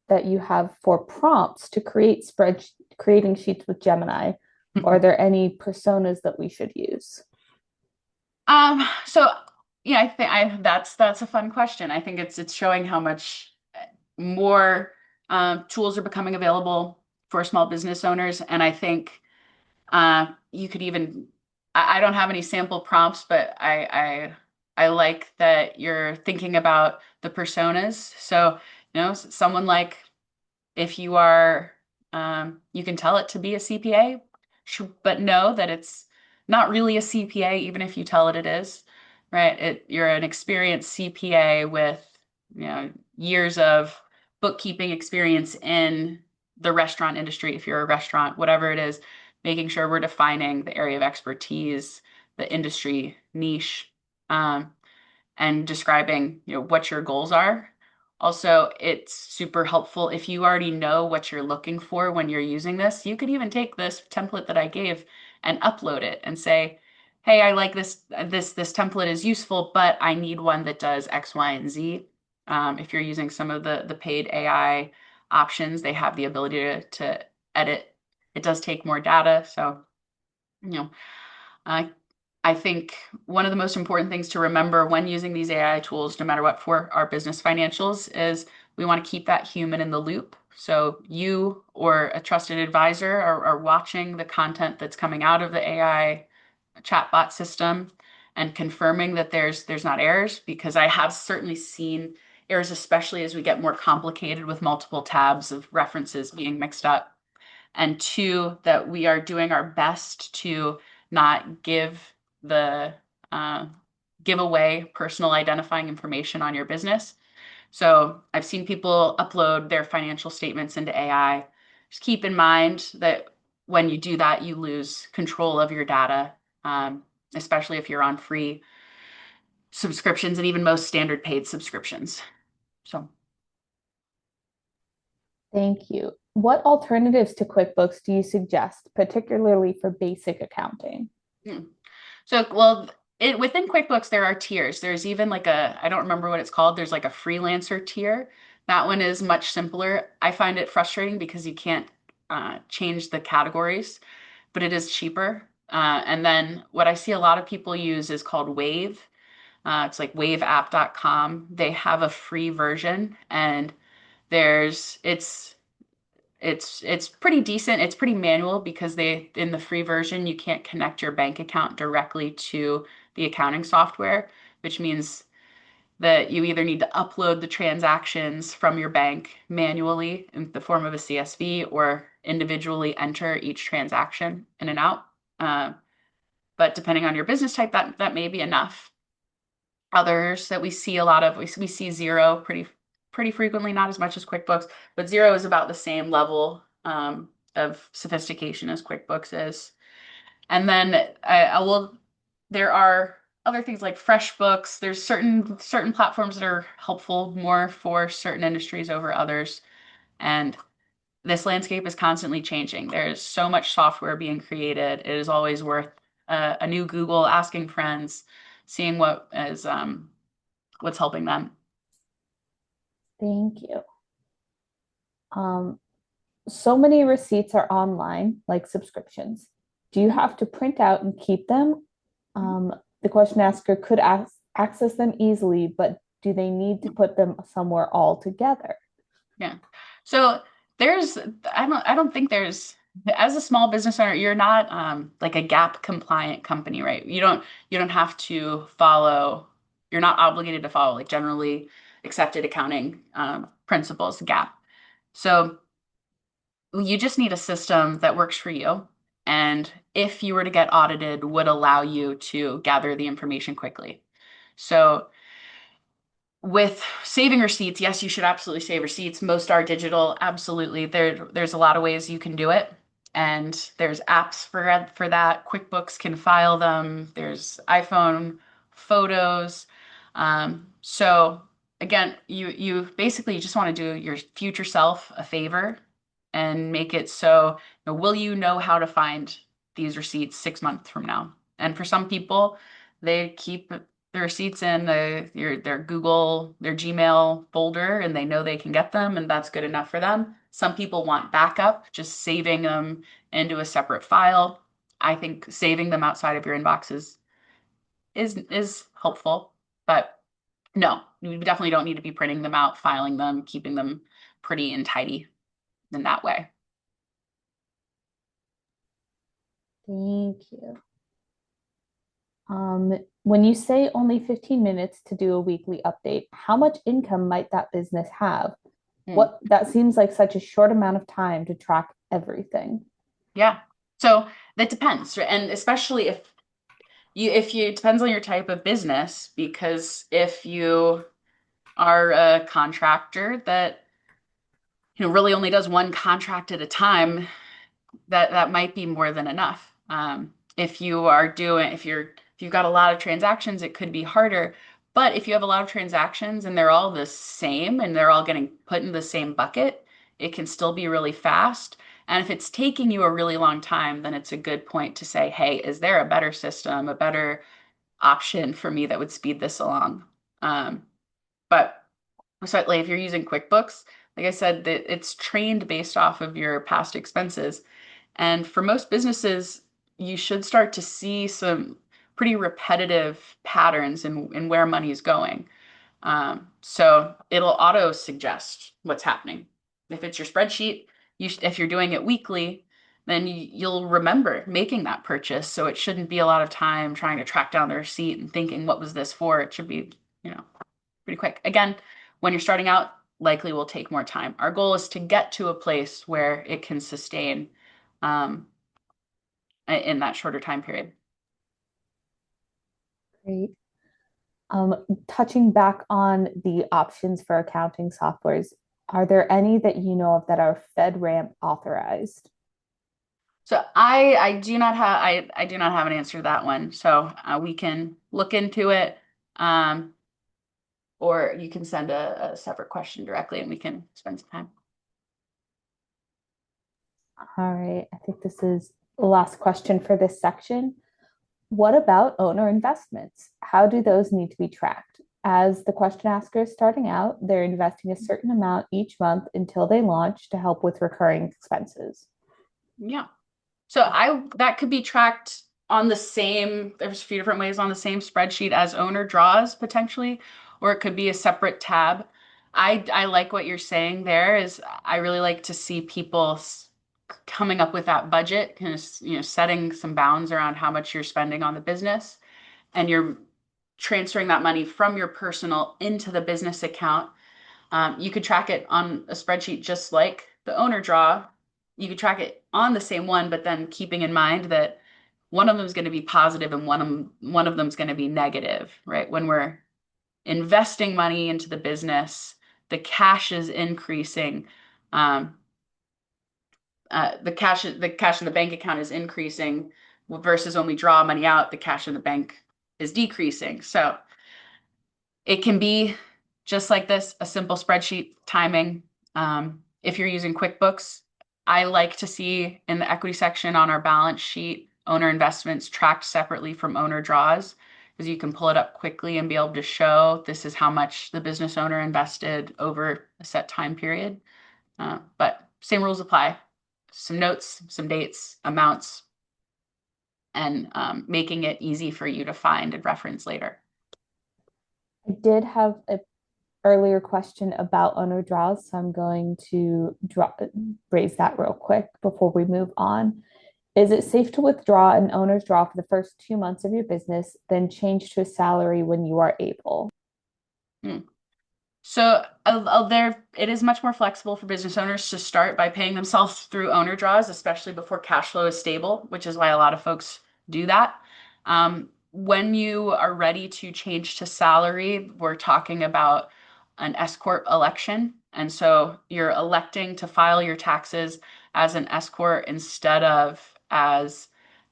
that you have for prompts to creating sheets with Gemini? Or are there any personas that we should use? So yeah, I think that's a fun question. I think it's showing how much more tools are becoming available for small business owners, and I think you could even I don't have any sample prompts, but I like that you're thinking about the personas. So, someone like if you are you can tell it to be a CPA, but know that it's not really a CPA, even if you tell it is, right? You're an experienced CPA with, years of bookkeeping experience in the restaurant industry. If you're a restaurant, whatever it is, making sure we're defining the area of expertise the industry niche, um, and describing, what your goals are. Also, it's super helpful if you already know what you're looking for when you're using this. You could even take this template that I gave and upload it and say, "Hey, I like this template is useful, but I need one that does X, Y, and Z." If you're using some of the paid AI options, they have the ability to edit. It does take more data, so you know, I I think one of the most important things to remember when using these AI tools, no matter what, for our business financials, is we want to keep that human in the loop. So you or a trusted advisor are watching the content that's coming out of the AI chatbot system and confirming that there's not errors, because I have certainly seen errors, especially as we get more complicated with multiple tabs of references being mixed up. And two, that we are doing our best to not the uh, give away personal identifying information on your business. So I've seen people upload their financial statements into AI. Just keep in mind that when you do that, you lose control of your data, um, especially if you're on free subscriptions and even most standard paid subscriptions. So. Thank you. What alternatives to QuickBooks do you suggest, particularly for basic accounting? hmm. So, well, within QuickBooks, there are tiers. There's even like I don't remember what it's called. There's like a freelancer tier. That one is much simpler. I find it frustrating because you can't change the categories, but it is cheaper. And then what I see a lot of people use is called Wave. It's like waveapp.com. They have a free version, and there's it's pretty decent. It's pretty manual because they in the free version you can't connect your bank account directly to the accounting software, which means that you either need to upload the transactions from your bank manually in the form of a CSV or individually enter each transaction in and out. Uh, but depending on your business type, that may be enough. Others that we see a lot of, we see Zero pretty frequently, not as much as QuickBooks, but Zero is about the same level of sophistication as QuickBooks is. And then I will, there are other things like FreshBooks. There's certain platforms that are helpful more for certain industries over others. And this landscape is constantly changing. There's so much software being created. It is always worth a new Google, asking friends, seeing what's helping them. Thank you. Um, so many receipts are online, like subscriptions. Do you have to print out and keep them? The question asker could access them easily, but do they need to put them somewhere all together? Yeah. So there's I don't think there's, as a small business owner, you're not like a gap compliant company, right? You don't have to follow, you're not obligated to follow like generally accepted accounting principles, gap. So you just need a system that works for you. And if you were to get audited, would allow you to gather the information quickly. So with saving receipts, yes, you should absolutely save receipts. Most are digital, absolutely. There's a lot of ways you can do it, and there's apps for that. QuickBooks can file them. There's iPhone photos. So again, you basically just want to do your future self a favor and make it so, will you know how to find these receipts 6 months from now? And for some people, they keep the receipts in their Google, their Gmail folder, and they know they can get them, and that's good enough for them. Some people want backup, just saving them into a separate file. I think saving them outside of your inbox is helpful, but no, you definitely don't need to be printing them out, filing them, keeping them pretty and tidy in that way. Thank you. When you say only 15 minutes to do a weekly update, how much income might that business have? Hmm. What that seems like such a short amount of time to track everything. Yeah. So that depends, right? And especially if you it depends on your type of business, because if you are a contractor that really only does one contract at a time, that might be more than enough. If you're If you've got a lot of transactions, it could be harder. But if you have a lot of transactions and they're all the same and they're all getting put in the same bucket, it can still be really fast. And if it's taking you a really long time, then it's a good point to say, hey, is there a better system, a better option for me that would speed this along? But certainly if you're using QuickBooks, like I said, it's trained based off of your past expenses. And for most businesses, you should start to see some pretty repetitive patterns in where money is going. So it'll auto suggest what's happening. If it's your spreadsheet, if you're doing it weekly, then you'll remember making that purchase. So it shouldn't be a lot of time trying to track down the receipt and thinking, what was this for? It should be, pretty quick. Again, when you're starting out, likely will take more time. Our goal is to get to a place where it can sustain um, in that shorter time period. Great. Touching back on the options for accounting softwares, are there any that you know of that are FedRAMP authorized? So I do not have an answer to that one. So we can look into it, um, or you can send a separate question directly, and we can spend some time. All right, I think this is the last question for this section. What about owner investments? How do those need to be tracked? As the question asker is starting out, they're investing a certain amount each month until they launch to help with recurring expenses. Yeah. So that could be tracked on the same, there's a few different ways on the same spreadsheet as owner draws potentially, or it could be a separate tab. I like what you're saying there is I really like to see people coming up with that budget, kind of, setting some bounds around how much you're spending on the business and you're transferring that money from your personal into the business account. You could track it on a spreadsheet just like the owner draw. You could track it on the same one, but then keeping in mind that one of them is going to be positive and one of them is going to be negative, right? When we're investing money into the business, the cash is increasing. Um, the cash in the bank account is increasing versus when we draw money out, the cash in the bank is decreasing. So it can be just like this, a simple spreadsheet timing. If you're using QuickBooks, I like to see in the equity section on our balance sheet, owner investments tracked separately from owner draws, because you can pull it up quickly and be able to show this is how much the business owner invested over a set time period. But same rules apply. Some notes, some dates, amounts, and making it easy for you to find and reference later. I did have an earlier question about owner draws, so I'm going to raise that real quick before we move on. Is it safe to withdraw an owner's draw for the first 2 months of your business, then change to a salary when you are able? Hmm. So there, it is much more flexible for business owners to start by paying themselves through owner draws, especially before cash flow is stable, which is why a lot of folks do that. When you are ready to change to salary, we're talking about an S corp election, and so you're electing to file your taxes as an S corp instead of as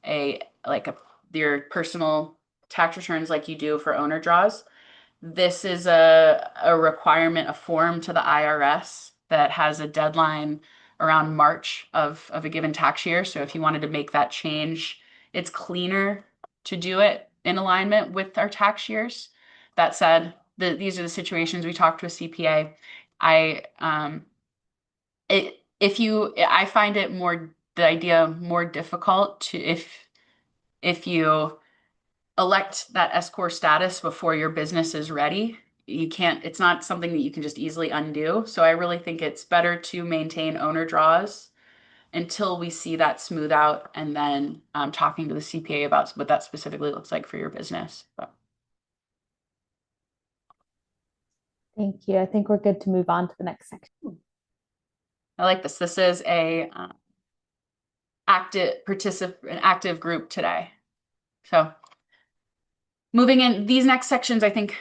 a like a your personal tax returns like you do for owner draws. This is a requirement, a form to the IRS that has a deadline around March of a given tax year. So if you wanted to make that change, it's cleaner to do it in alignment with our tax years. That said, these are the situations we talked to a CPA. I I find it the idea more difficult to if you elect that S corp status before your business is ready. It's not something that you can just easily undo. So I really think it's better to maintain owner draws until we see that smooth out and then talking to the CPA about what that specifically looks like for your business. But Thank you. I think we're good to move on to the next section. I like this. This is an active group today. So moving in these next sections, I think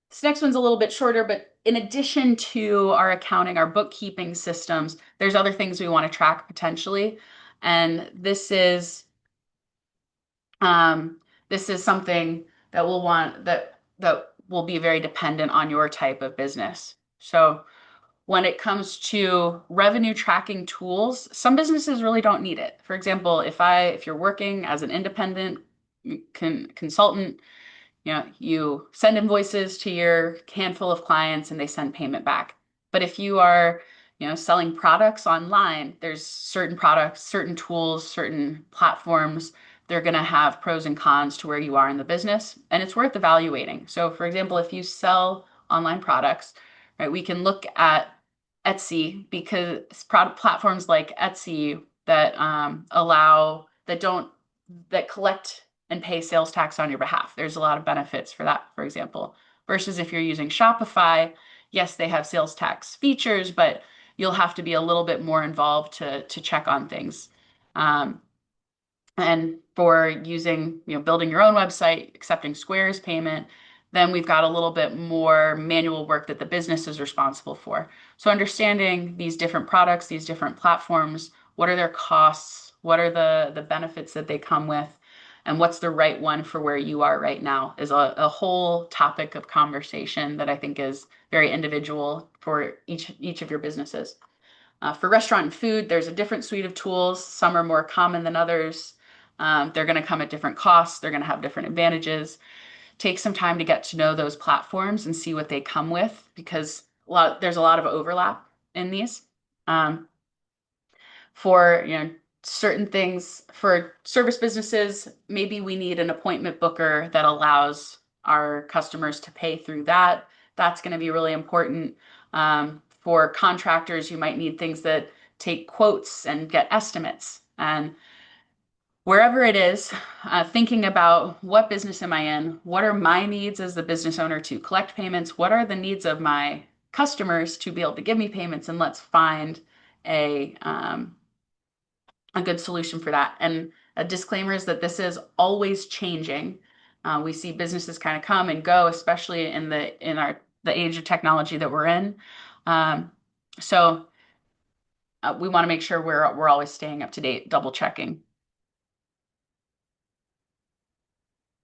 this next one's a little bit shorter, but in addition to our accounting, our bookkeeping systems, there's other things we want to track potentially. And this is this is something that will be very dependent on your type of business. So when it comes to revenue tracking tools, some businesses really don't need it. For example, if you're working as an independent consultant, you send invoices to your handful of clients and they send payment back. But if you are, selling products online, there's certain products, certain tools, certain platforms, they're going to have pros and cons to where you are in the business, and it's worth evaluating. So, for example, if you sell online products, right, we can look at Etsy because product platforms like Etsy that allow that don't that collect and pay sales tax on your behalf. There's a lot of benefits for that, for example. Versus if you're using Shopify, yes, they have sales tax features, but you'll have to be a little bit more involved to check on things. Um, and for using, building your own website, accepting Square's payment, then we've got a little bit more manual work that the business is responsible for. So understanding these different products, these different platforms, what are their costs? What are the benefits that they come with? And what's the right one for where you are right now is a whole topic of conversation that I think is very individual for each of your businesses. For restaurant and food, there's a different suite of tools. Some are more common than others. They're going to come at different costs. They're going to have different advantages. Take some time to get to know those platforms and see what they come with because there's a lot of overlap in these. Um, for certain things for service businesses, maybe we need an appointment booker that allows our customers to pay through that. That's going to be really important. For contractors, you might need things that take quotes and get estimates. And wherever it is, thinking about what business am I in? What are my needs as the business owner to collect payments? What are the needs of my customers to be able to give me payments? And let's find a good solution for that. And a disclaimer is that this is always changing. We see businesses kind of come and go, especially in the age of technology that we're in. Um, so we want to make sure we're always staying up to date, double checking.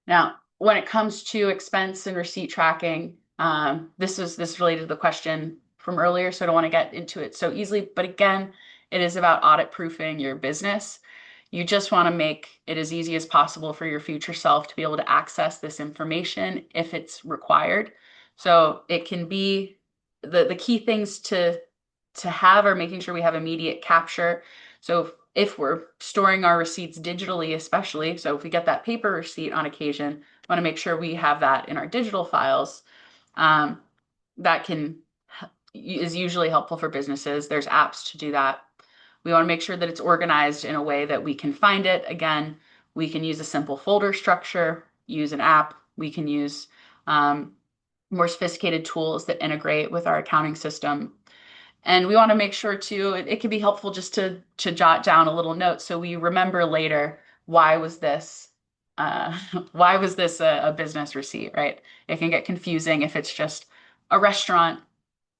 Now, when it comes to expense and receipt tracking, this related to the question from earlier, so I don't want to get into it so easily. But again, it is about audit proofing your business. You just want to make it as easy as possible for your future self to be able to access this information if it's required. So it can be the key things to have are making sure we have immediate capture. So if we're storing our receipts digitally, especially, so if we get that paper receipt on occasion, we want to make sure we have that in our digital files. Um, that is usually helpful for businesses. There's apps to do that. We want to make sure that it's organized in a way that we can find it. Again, we can use a simple folder structure, use an app. We can use more sophisticated tools that integrate with our accounting system. And we want to make sure too, it can be helpful just to jot down a little note so we remember later why was this uh, why was this a business receipt, right? It can get confusing if it's just a restaurant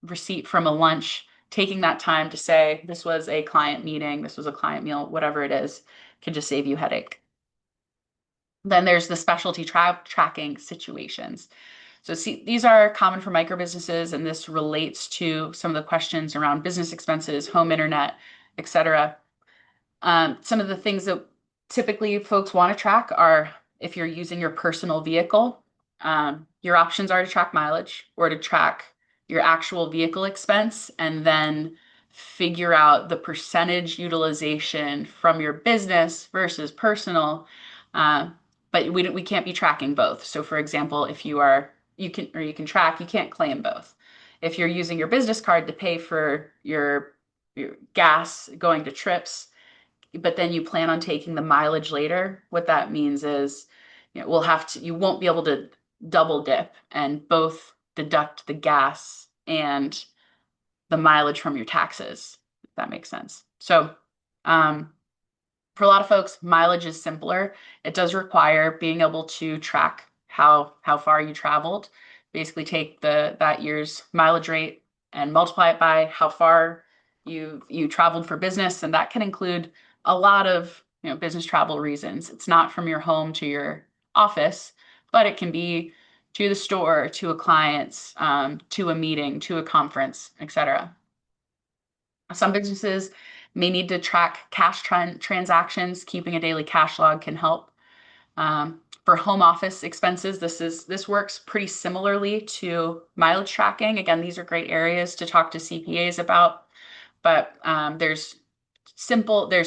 receipt from a lunch. Taking that time to say this was a client meeting, this was a client meal, whatever it is, can just save you headache. Then there's the specialty tracking situations. So see, these are common for micro businesses, and this relates to some of the questions around business expenses, home internet, etc. Some of the things that typically folks want to track are if you're using your personal vehicle, your options are to track mileage or to track your actual vehicle expense and then figure out the percentage utilization from your business versus personal. Uh, but we can't be tracking both. So for example, if you can track, you can't claim both. If you're using your business card to pay for your gas going to trips, but then you plan on taking the mileage later, what that means is, you won't be able to double dip and both deduct the gas and the mileage from your taxes, if that makes sense. So, for a lot of folks, mileage is simpler. It does require being able to track how far you traveled. Basically, take that year's mileage rate and multiply it by how far you traveled for business, and that can include a lot of business travel reasons. It's not from your home to your office, but it can be to the store, to a client's, to a meeting, to a conference, etc. Some businesses may need to track cash transactions. Keeping a daily cash log can help. For home office expenses, this works pretty similarly to mileage tracking. Again, these are great areas to talk to CPAs about, but there's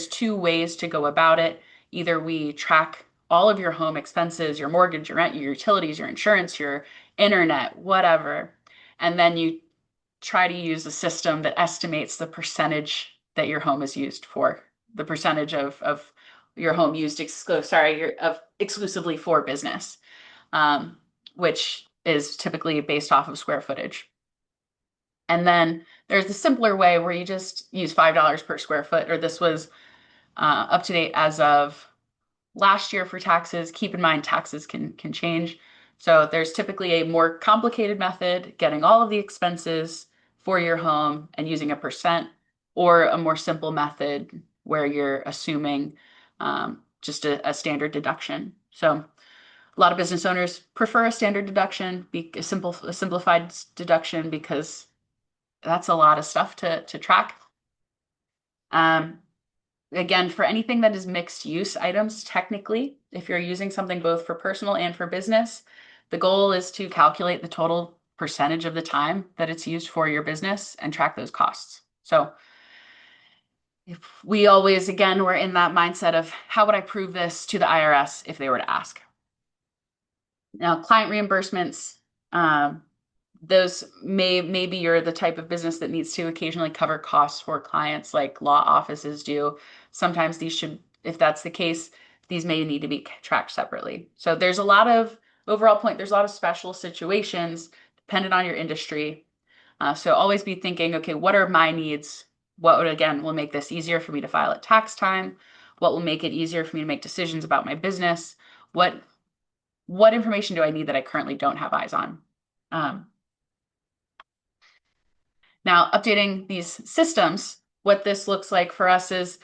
two ways to go about it. Either we track all of your home expenses, your mortgage, your rent, your utilities, your insurance, your internet, whatever, and then you try to use a system that estimates the percentage that your home is used for, the percentage of your home used exclusively for business, um, which is typically based off of square footage. And then there's the simpler way where you just use $5 per square foot, or this was up to date as of last year for taxes. Keep in mind, taxes can change. So there's typically a more complicated method, getting all of the expenses for your home and using a percent, or a more simple method where you're assuming just a standard deduction. So a lot of business owners prefer a standard deduction, a simplified deduction, because that's a lot of stuff to track. Um, Again, for anything that is mixed use items, technically, if you're using something both for personal and for business, the goal is to calculate the total percentage of the time that it's used for your business and track those costs. So if we always, again, we're in that mindset of how would I prove this to the IRS if they were to ask? Now, client reimbursements, those maybe you're the type of business that needs to occasionally cover costs for clients like law offices do. Sometimes these should, if that's the case, these may need to be tracked separately. So there's a lot of overall point, there's a lot of special situations dependent on your industry. So always be thinking, okay, what are my needs? What would, again, will make this easier for me to file at tax time? What will make it easier for me to make decisions about my business? What information do I need that I currently don't have eyes on? Um, Now, updating these systems, what this looks like for us is,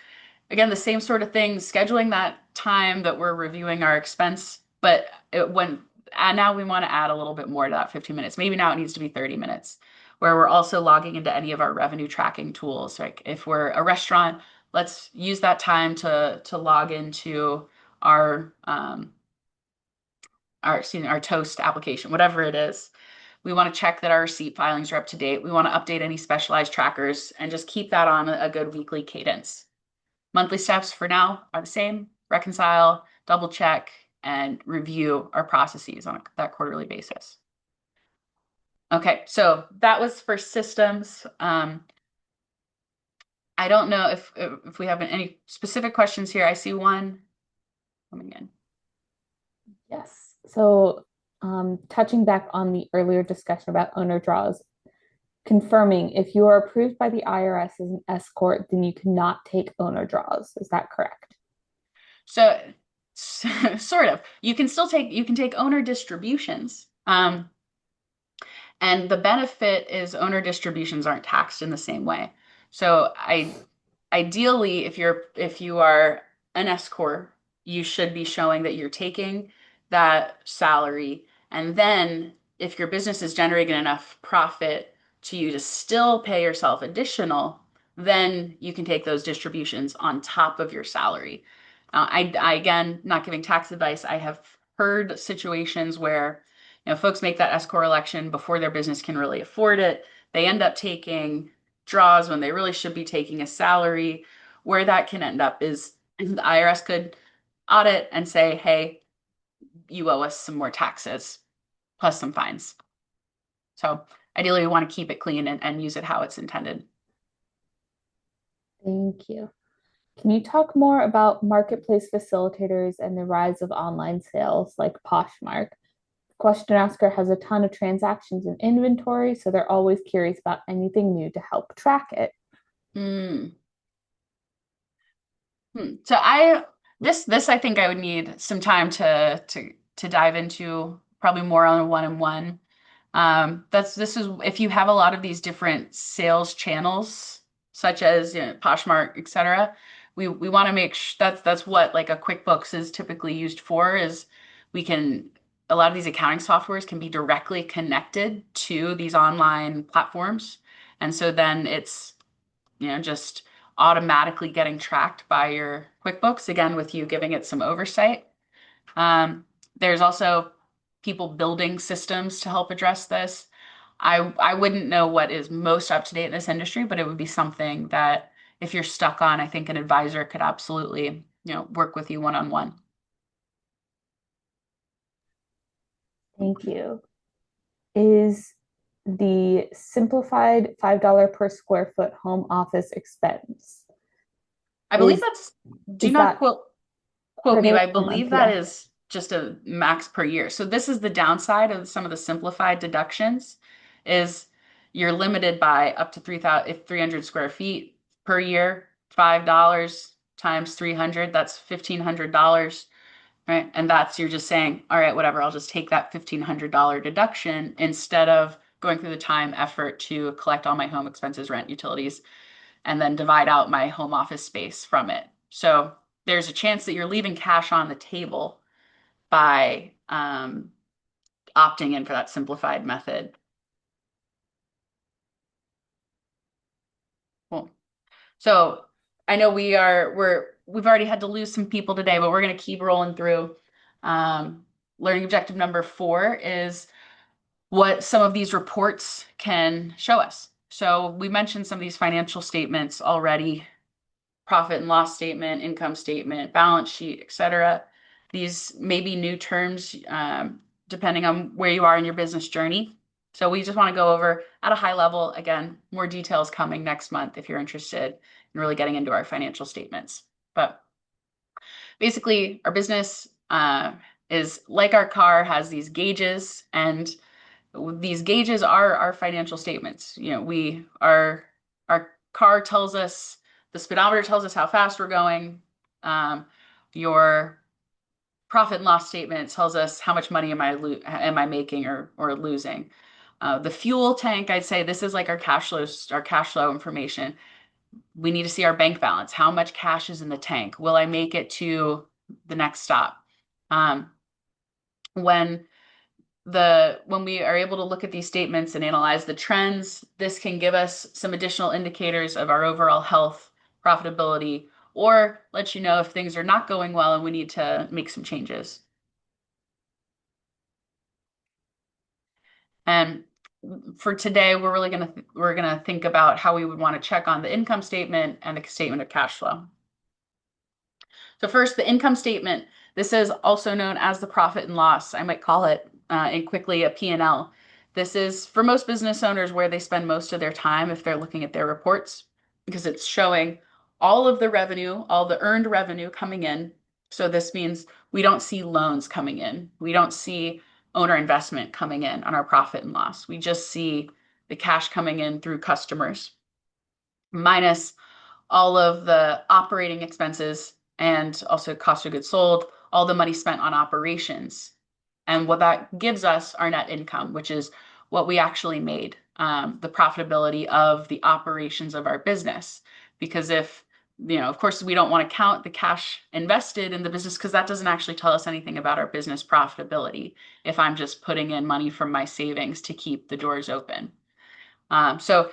again, the same sort of thing, scheduling that time that we're reviewing our expense, but now we want to add a little bit more to that 15 minutes. Maybe now it needs to be 30 minutes, where we're also logging into any of our revenue tracking tools. Like if we're a restaurant, let's use that time to log into our our Toast application, whatever it is. We want to check that our receipt filings are up to date. We want to update any specialized trackers and just keep that on a good weekly cadence. Monthly steps for now are the same: reconcile, double check, and review our processes on that quarterly basis. Okay, so that was for systems. I don't know if we have any specific questions here. I see one coming in. Yes. So, touching back on the earlier discussion about owner draws, confirming if you are approved by the IRS as an S corp, then you cannot take owner draws. Is that correct? So, sort of. You can take owner distributions. And the benefit is owner distributions aren't taxed in the same way. So ideally, if you are an S corp, you should be showing that you're taking that salary, and then if your business is generating enough profit to you to still pay yourself additional, then you can take those distributions on top of your salary. I again, not giving tax advice. I have heard situations where folks make that S corp election before their business can really afford it. They end up taking draws when they really should be taking a salary. Where that can end up is the IRS could audit and say, hey, you owe us some more taxes plus some fines. So ideally, we want to keep it clean and use it how it's intended. Thank you. Can you talk more about marketplace facilitators and the rise of online sales like Poshmark? Question asker has a ton of transactions and inventory, so they're always curious about anything new to help track it. Hmm. So this I think I would need some time to dive into, probably more on a one-on-one. This is if you have a lot of these different sales channels, such as Poshmark, etc. We want to make that's what like a QuickBooks is typically used for, is we can, a lot of these accounting softwares can be directly connected to these online platforms. And so then it's, just automatically getting tracked by your QuickBooks, again, with you giving it some oversight. There's also people building systems to help address this. I wouldn't know what is most up to date in this industry, but it would be something that if you're stuck on, I think an advisor could absolutely, work with you one-on-one. Thank you. Is the simplified $5 per square foot home office expense? I believe Is that's, do is not that quote per me, but day I or month? believe that Yeah. is just a max per year. So this is the downside of some of the simplified deductions is you're limited by up to 3,000, if 300 square feet per year, $5 times 300, that's $1,500, right? And that's, you're just saying, all right, whatever, I'll just take that $1,500 deduction instead of going through the time, effort to collect all my home expenses, rent, utilities, and then divide out my home office space from it. So there's a chance that you're leaving cash on the table by opting in for that simplified method. Cool. So I know we've already had to lose some people today, but we're going to keep rolling through. Um, Learning objective number 4 is what some of these reports can show us. So we mentioned some of these financial statements already: profit and loss statement, income statement, balance sheet, etc. These may be new terms depending on where you are in your business journey. So we just want to go over at a high level. Again, more details coming next month if you're interested in really getting into our financial statements. But basically, our business is like our car, has these gauges, and these gauges are our financial statements. Our car tells us, the speedometer tells us how fast we're going. Your profit and loss statement tells us how much money am I making or losing. The fuel tank, I'd say this is like our cash flow information. We need to see our bank balance. How much cash is in the tank? Will I make it to the next stop? Um, when when we are able to look at these statements and analyze the trends, this can give us some additional indicators of our overall health, profitability, or let you know if things are not going well and we need to make some changes. And for today, we're gonna think about how we would want to check on the income statement and the statement of cash flow. So first, the income statement. This is also known as the profit and loss. I might call it in quickly a P&L. This is for most business owners where they spend most of their time if they're looking at their reports, because it's showing all of the revenue, all the earned revenue coming in. So this means we don't see loans coming in. We don't see owner investment coming in on our profit and loss. We just see the cash coming in through customers minus all of the operating expenses and also cost of goods sold, all the money spent on operations. And what that gives us our net income, which is what we actually made, the profitability of the operations of our business. Because if, of course, we don't want to count the cash invested in the business because that doesn't actually tell us anything about our business profitability if I'm just putting in money from my savings to keep the doors open. So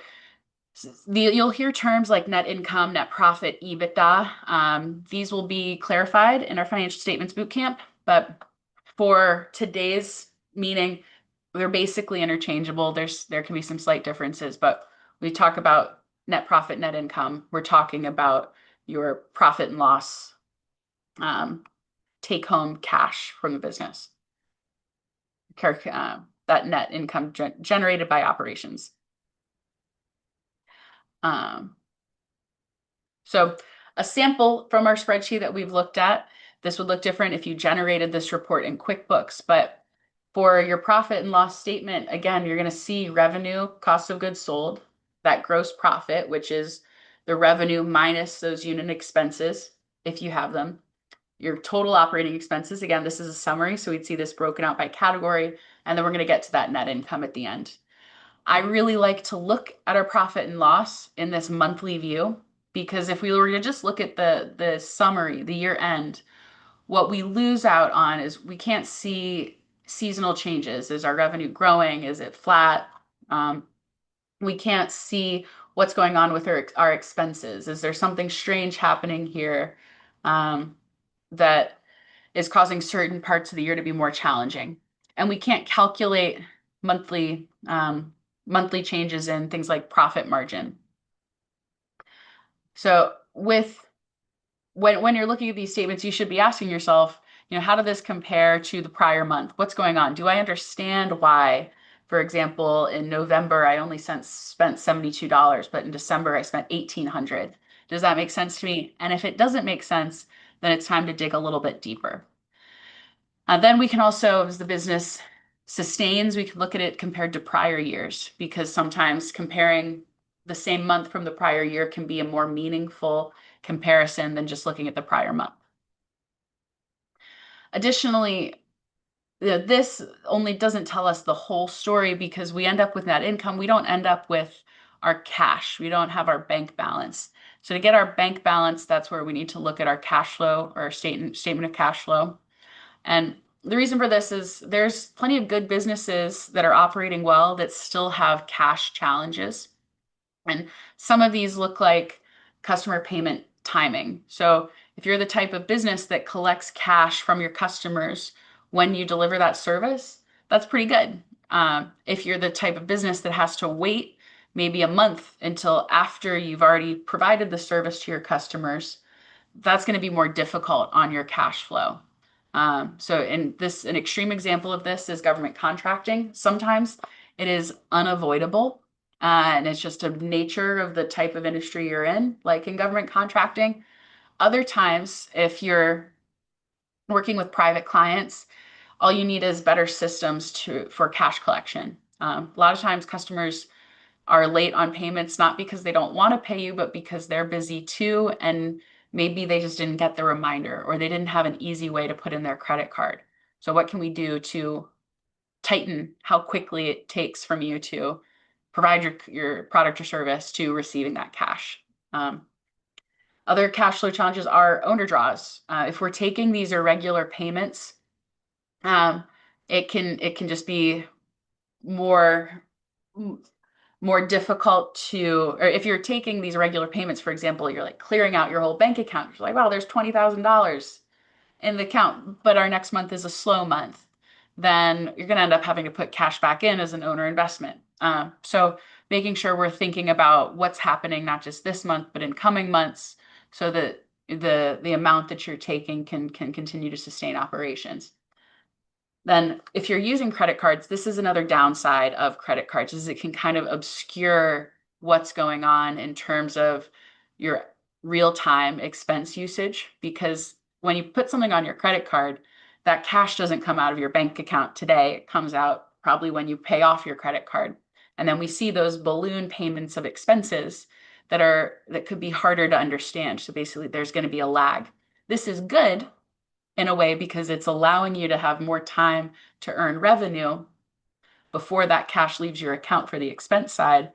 you'll hear terms like net income, net profit, EBITDA. These will be clarified in our financial statements bootcamp, but for today's meeting, they're basically interchangeable. There can be some slight differences, but we talk about net profit, net income. We're talking about your profit and loss, take home cash from the business, that net income generated by operations. Um, So a sample from our spreadsheet that we've looked at, this would look different if you generated this report in QuickBooks, but for your profit and loss statement, again, you're going to see revenue, cost of goods sold, that gross profit, which is the revenue minus those unit expenses, if you have them. Your total operating expenses, again, this is a summary, so we'd see this broken out by category, and then we're going to get to that net income at the end. I really like to look at our profit and loss in this monthly view because if we were to just look at the summary, the year end, What we lose out on is we can't see seasonal changes. Is our revenue growing? Is it flat? Um, we can't see what's going on with our expenses. Is there something strange happening here that is causing certain parts of the year to be more challenging? And we can't calculate monthly monthly changes in things like profit margin. So with when you're looking at these statements, you should be asking yourself, how did this compare to the prior month? What's going on? Do I understand why, for example, in November I only spent $72, but in December I spent 1,800? Does that make sense to me? And if it doesn't make sense, then it's time to dig a little bit deeper. Then we can also, as the business sustains, we can look at it compared to prior years, because sometimes comparing the same month from the prior year can be a more meaningful comparison than just looking at the prior month. Additionally, this only doesn't tell us the whole story, because we end up with net income. We don't end up with our cash. We don't have our bank balance. So to get our bank balance, that's where we need to look at our cash flow or statement of cash flow. And the reason for this is there's plenty of good businesses that are operating well that still have cash challenges. And some of these look like customer payment timing. So if you're the type of business that collects cash from your customers when you deliver that service, that's pretty good. If you're the type of business that has to wait maybe a month until after you've already provided the service to your customers, that's going to be more difficult on your cash flow. So an extreme example of this is government contracting. Sometimes it is unavoidable, and it's just a nature of the type of industry you're in, like in government contracting. Other times, if you're working with private clients, all you need is better systems for cash collection. A lot of times customers are late on payments, not because they don't want to pay you, but because they're busy too. And maybe they just didn't get the reminder, or they didn't have an easy way to put in their credit card. So what can we do to tighten how quickly it takes from you to provide your product or service to receiving that cash? Other cash flow challenges are owner draws. If we're taking these irregular payments, um, it can just be more more difficult to, or if you're taking these regular payments, for example, you're like clearing out your whole bank account. You're like, wow, there's $20,000 in the account, but our next month is a slow month. Then you're going to end up having to put cash back in as an owner investment. So making sure we're thinking about what's happening, not just this month, but in coming months, so that the amount that you're taking can continue to sustain operations. Then if you're using credit cards, this is another downside of credit cards, is it can kind of obscure what's going on in terms of your real-time expense usage. Because when you put something on your credit card, that cash doesn't come out of your bank account today. It comes out probably when you pay off your credit card. And then we see those balloon payments of expenses that could be harder to understand. So basically there's going to be a lag. This is good in a way, because it's allowing you to have more time to earn revenue before that cash leaves your account for the expense side.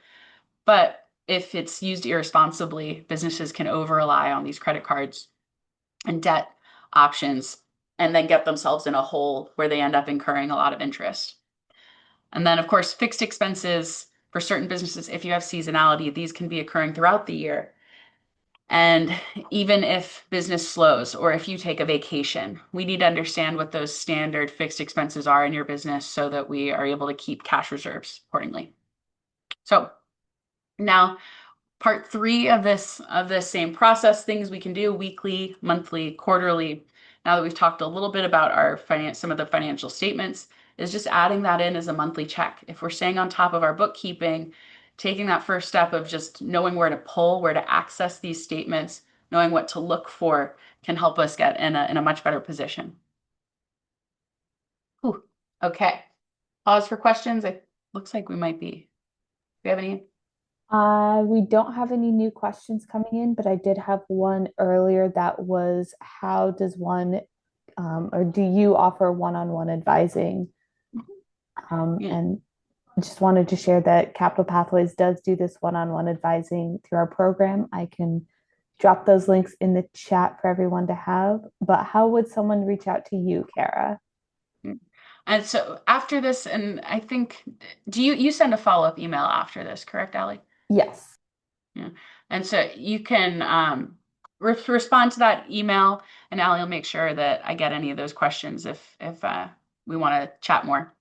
But if it's used irresponsibly, businesses can over rely on these credit cards and debt options, and then get themselves in a hole where they end up incurring a lot of interest. And then, of course, fixed expenses for certain businesses, if you have seasonality, these can be occurring throughout the year. And even if business slows, or if you take a vacation, we need to understand what those standard fixed expenses are in your business so that we are able to keep cash reserves accordingly. So now part 3 of this same process, things we can do weekly, monthly, quarterly. Now that we've talked a little bit about some of the financial statements, is just adding that in as a monthly check. If we're staying on top of our bookkeeping, taking that first step of just knowing where to pull, where to access these statements, knowing what to look for, can help us get in a much better position. Whew. Okay. Pause for questions. It looks like we might be. Do we have any? We don't have any new questions coming in, but I did have one earlier that was, how does one, or do you offer one-on-one advising? Yeah. And just wanted to share that Capital Pathways does do this one-on-one advising through our program. I can drop those links in the chat for everyone to have. But how would someone reach out to you, Kara? And so after this, and I think, do you send a follow-up email after this, correct, Allie? Yes. Yeah. And so you can respond to that email, and Allie will make sure that I get any of those questions if we want to chat more.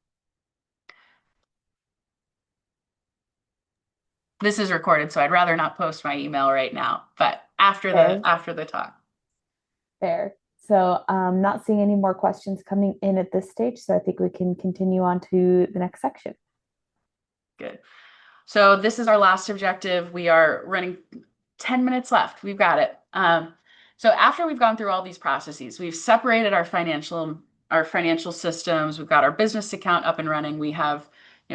This is recorded, so I'd rather not post my email right now, but Fair. after the talk. Fair. So not seeing any more questions coming in at this stage, so I think we can continue on to the next section. Good. So this is our last objective. We are running 10 minutes left. We've got it. So after we've gone through all these processes, we've separated our financial systems. We've got our business account up and running. We have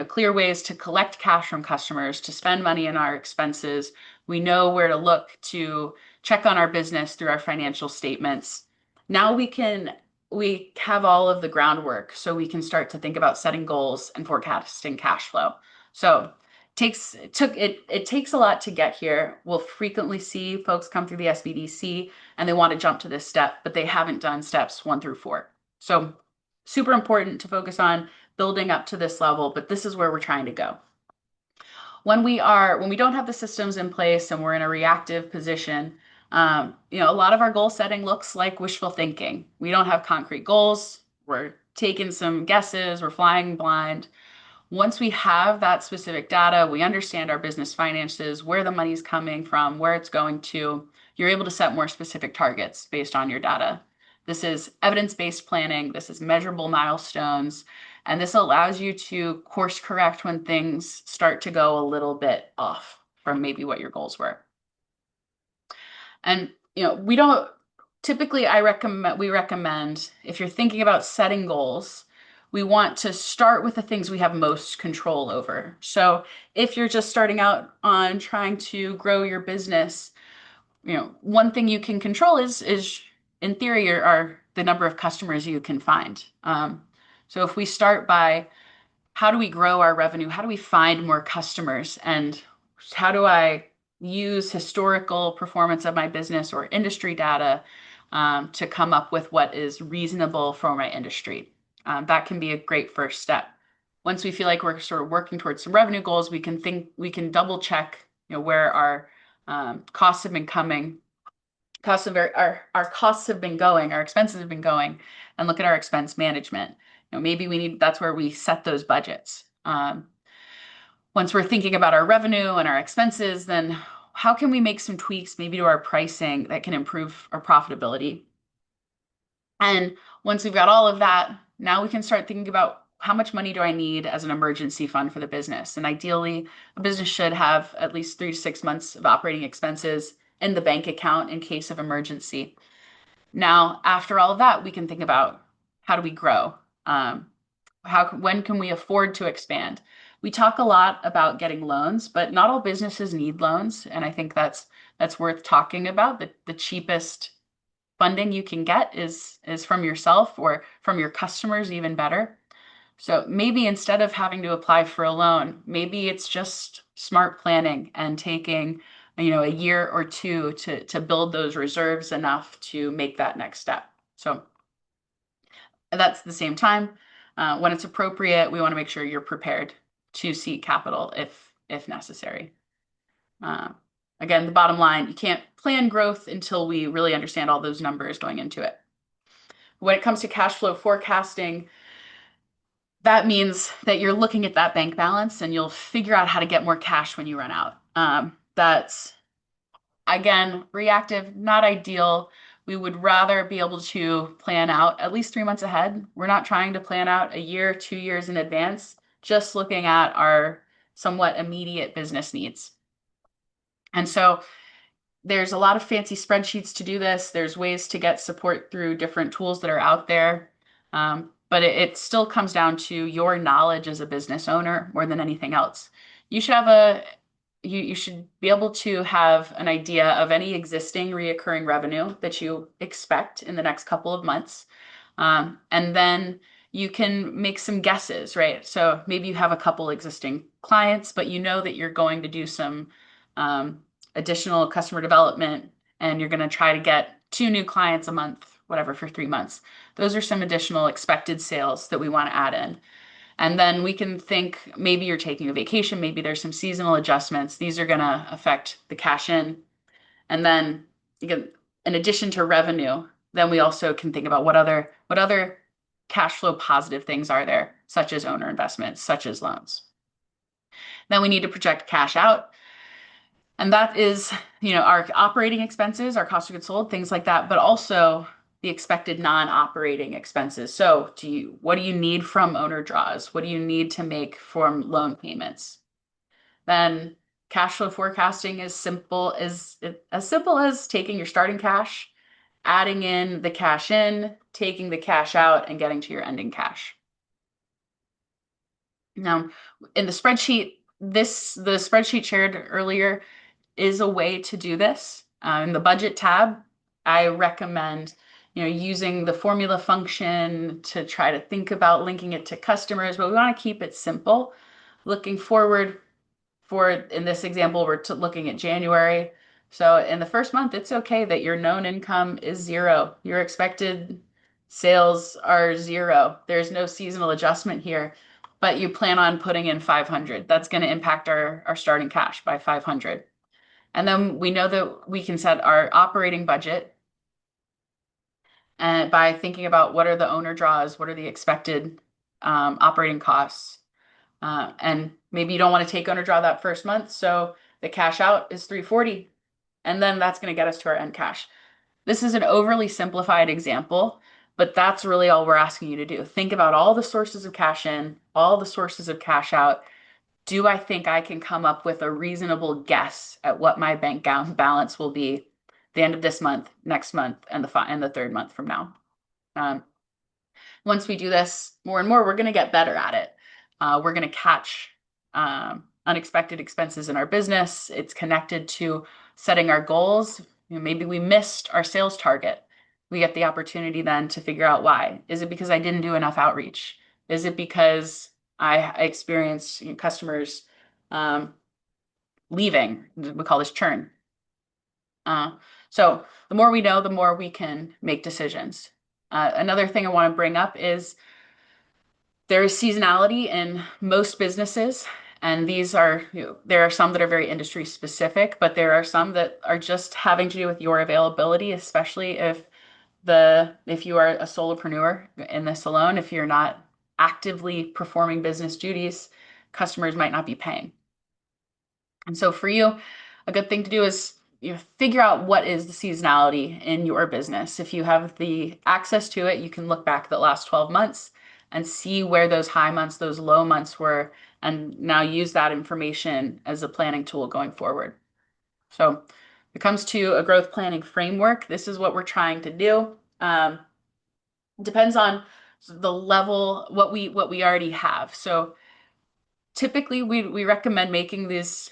clear ways to collect cash from customers, to spend money in our expenses. We know where to look to check on our business through our financial statements. Now we have all of the groundwork, so we can start to think about setting goals and forecasting cash flow. So it takes a lot to get here. We'll frequently see folks come through the SBDC and they want to jump to this step, but they haven't done steps 1 through 4. So super important to focus on building up to this level, but this is where we're trying to go. When we don't have the systems in place and we're in a reactive position, a lot of our goal setting looks like wishful thinking. We don't have concrete goals. We're taking some guesses. We're flying blind. Once we have that specific data, we understand our business finances, where the money's coming from, where it's going to, you're able to set more specific targets based on your data. This is evidence-based planning. This is measurable milestones. And this allows you to course correct when things start to go a little bit off from maybe what your goals were. And, we don't typically, we recommend if you're thinking about setting goals, we want to start with the things we have most control over. So if you're just starting out on trying to grow your business, one thing you can control is in theory are the number of customers you can find. So if we start by how do we grow our revenue? How do we find more customers? And how do I use historical performance of my business or industry data to come up with what is reasonable for my industry? That can be a great first step. Once we feel like we're sort of working towards some revenue goals, we can double check, where our costs have been coming, our costs have been going, our expenses have been going, and look at our expense management. Maybe that's where we set those budgets. Once we're thinking about our revenue and our expenses, then how can we make some tweaks maybe to our pricing that can improve our profitability? And once we've got all of that, now we can start thinking about how much money do I need as an emergency fund for the business? And ideally, a business should have at least 3 to 6 months of operating expenses in the bank account in case of emergency. Now, after all of that, we can think about how do we grow? When can we afford to expand? We talk a lot about getting loans, but not all businesses need loans. And I think that's worth talking about. The cheapest funding you can get is from yourself or from your customers, even better. So maybe instead of having to apply for a loan, maybe it's just smart planning and taking, a year or two to build those reserves enough to make that next step. So that's the same time. When it's appropriate, we want to make sure you're prepared to seek capital if necessary. Again, the bottom line, you can't plan growth until we really understand all those numbers going into it. When it comes to cash flow forecasting, that means that you're looking at that bank balance and you'll figure out how to get more cash when you run out. That's, again, reactive, not ideal. We would rather be able to plan out at least 3 months ahead. We're not trying to plan out a year, 2 years in advance, just looking at our somewhat immediate business needs. And so there's a lot of fancy spreadsheets to do this. There's ways to get support through different tools that are out there. But it still comes down to your knowledge as a business owner more than anything else. You should be able to have an idea of any existing reoccurring revenue that you expect in the next couple of months. And then you can make some guesses, right? So maybe you have a couple existing clients, but you know that you're going to do some additional customer development and you're going to try to get 2 new clients a month, whatever, for 3 months. Those are some additional expected sales that we want to add in. And then we can think maybe you're taking a vacation, maybe there's some seasonal adjustments. These are going to affect the cash in. And then you can, in addition to revenue, then we also can think about what other cash flow positive things are there, such as owner investments, such as loans. Then we need to project cash out. And that is, our operating expenses, our cost of goods sold, things like that, but also the expected non-operating expenses. So what do you need from owner draws? What do you need to make from loan payments? Then cash flow forecasting is as simple as taking your starting cash, adding in the cash in, taking the cash out, and getting to your ending cash. Now, in the spreadsheet shared earlier is a way to do this. In the budget tab, I recommend using the formula function to try to think about linking it to customers, but we want to keep it simple. Looking forward, in this example, we're looking at January. So in the first month, it's okay that your known income is 0. Your expected sales are 0. There's no seasonal adjustment here, but you plan on putting in 500. That's going to impact our starting cash by 500. And then we know that we can set our operating budget and by thinking about what are the owner draws, what are the expected operating costs. And maybe you don't want to take owner draw that first month, so the cash out is 340, and then that's going to get us to our end cash. This is an overly simplified example, but that's really all we're asking you to do. Think about all the sources of cash in, all the sources of cash out. Do I think I can come up with a reasonable guess at what my bank balance will be the end of this month, next month, and the third month from now? Once we do this more and more, we're going to get better at it. We're going to catch unexpected expenses in our business. It's connected to setting our goals. Maybe we missed our sales target. We get the opportunity then to figure out why. Is it because I didn't do enough outreach? Is it because I experienced customers leaving? We call this churn. So the more we know, the more we can make decisions. Another thing I want to bring up is there is seasonality in most businesses, and there are some that are very industry specific, but there are some that are just having to do with your availability, especially if you are a solopreneur in this alone. If you're not actively performing business duties, customers might not be paying. And so for you, a good thing to do is figure out what is the seasonality in your business. If you have the access to it, you can look back at the last 12 months and see where those high months, those low months were, and now use that information as a planning tool going forward. So when it comes to a growth planning framework, this is what we're trying to do. Depends on the level, what we already have. So typically we recommend making this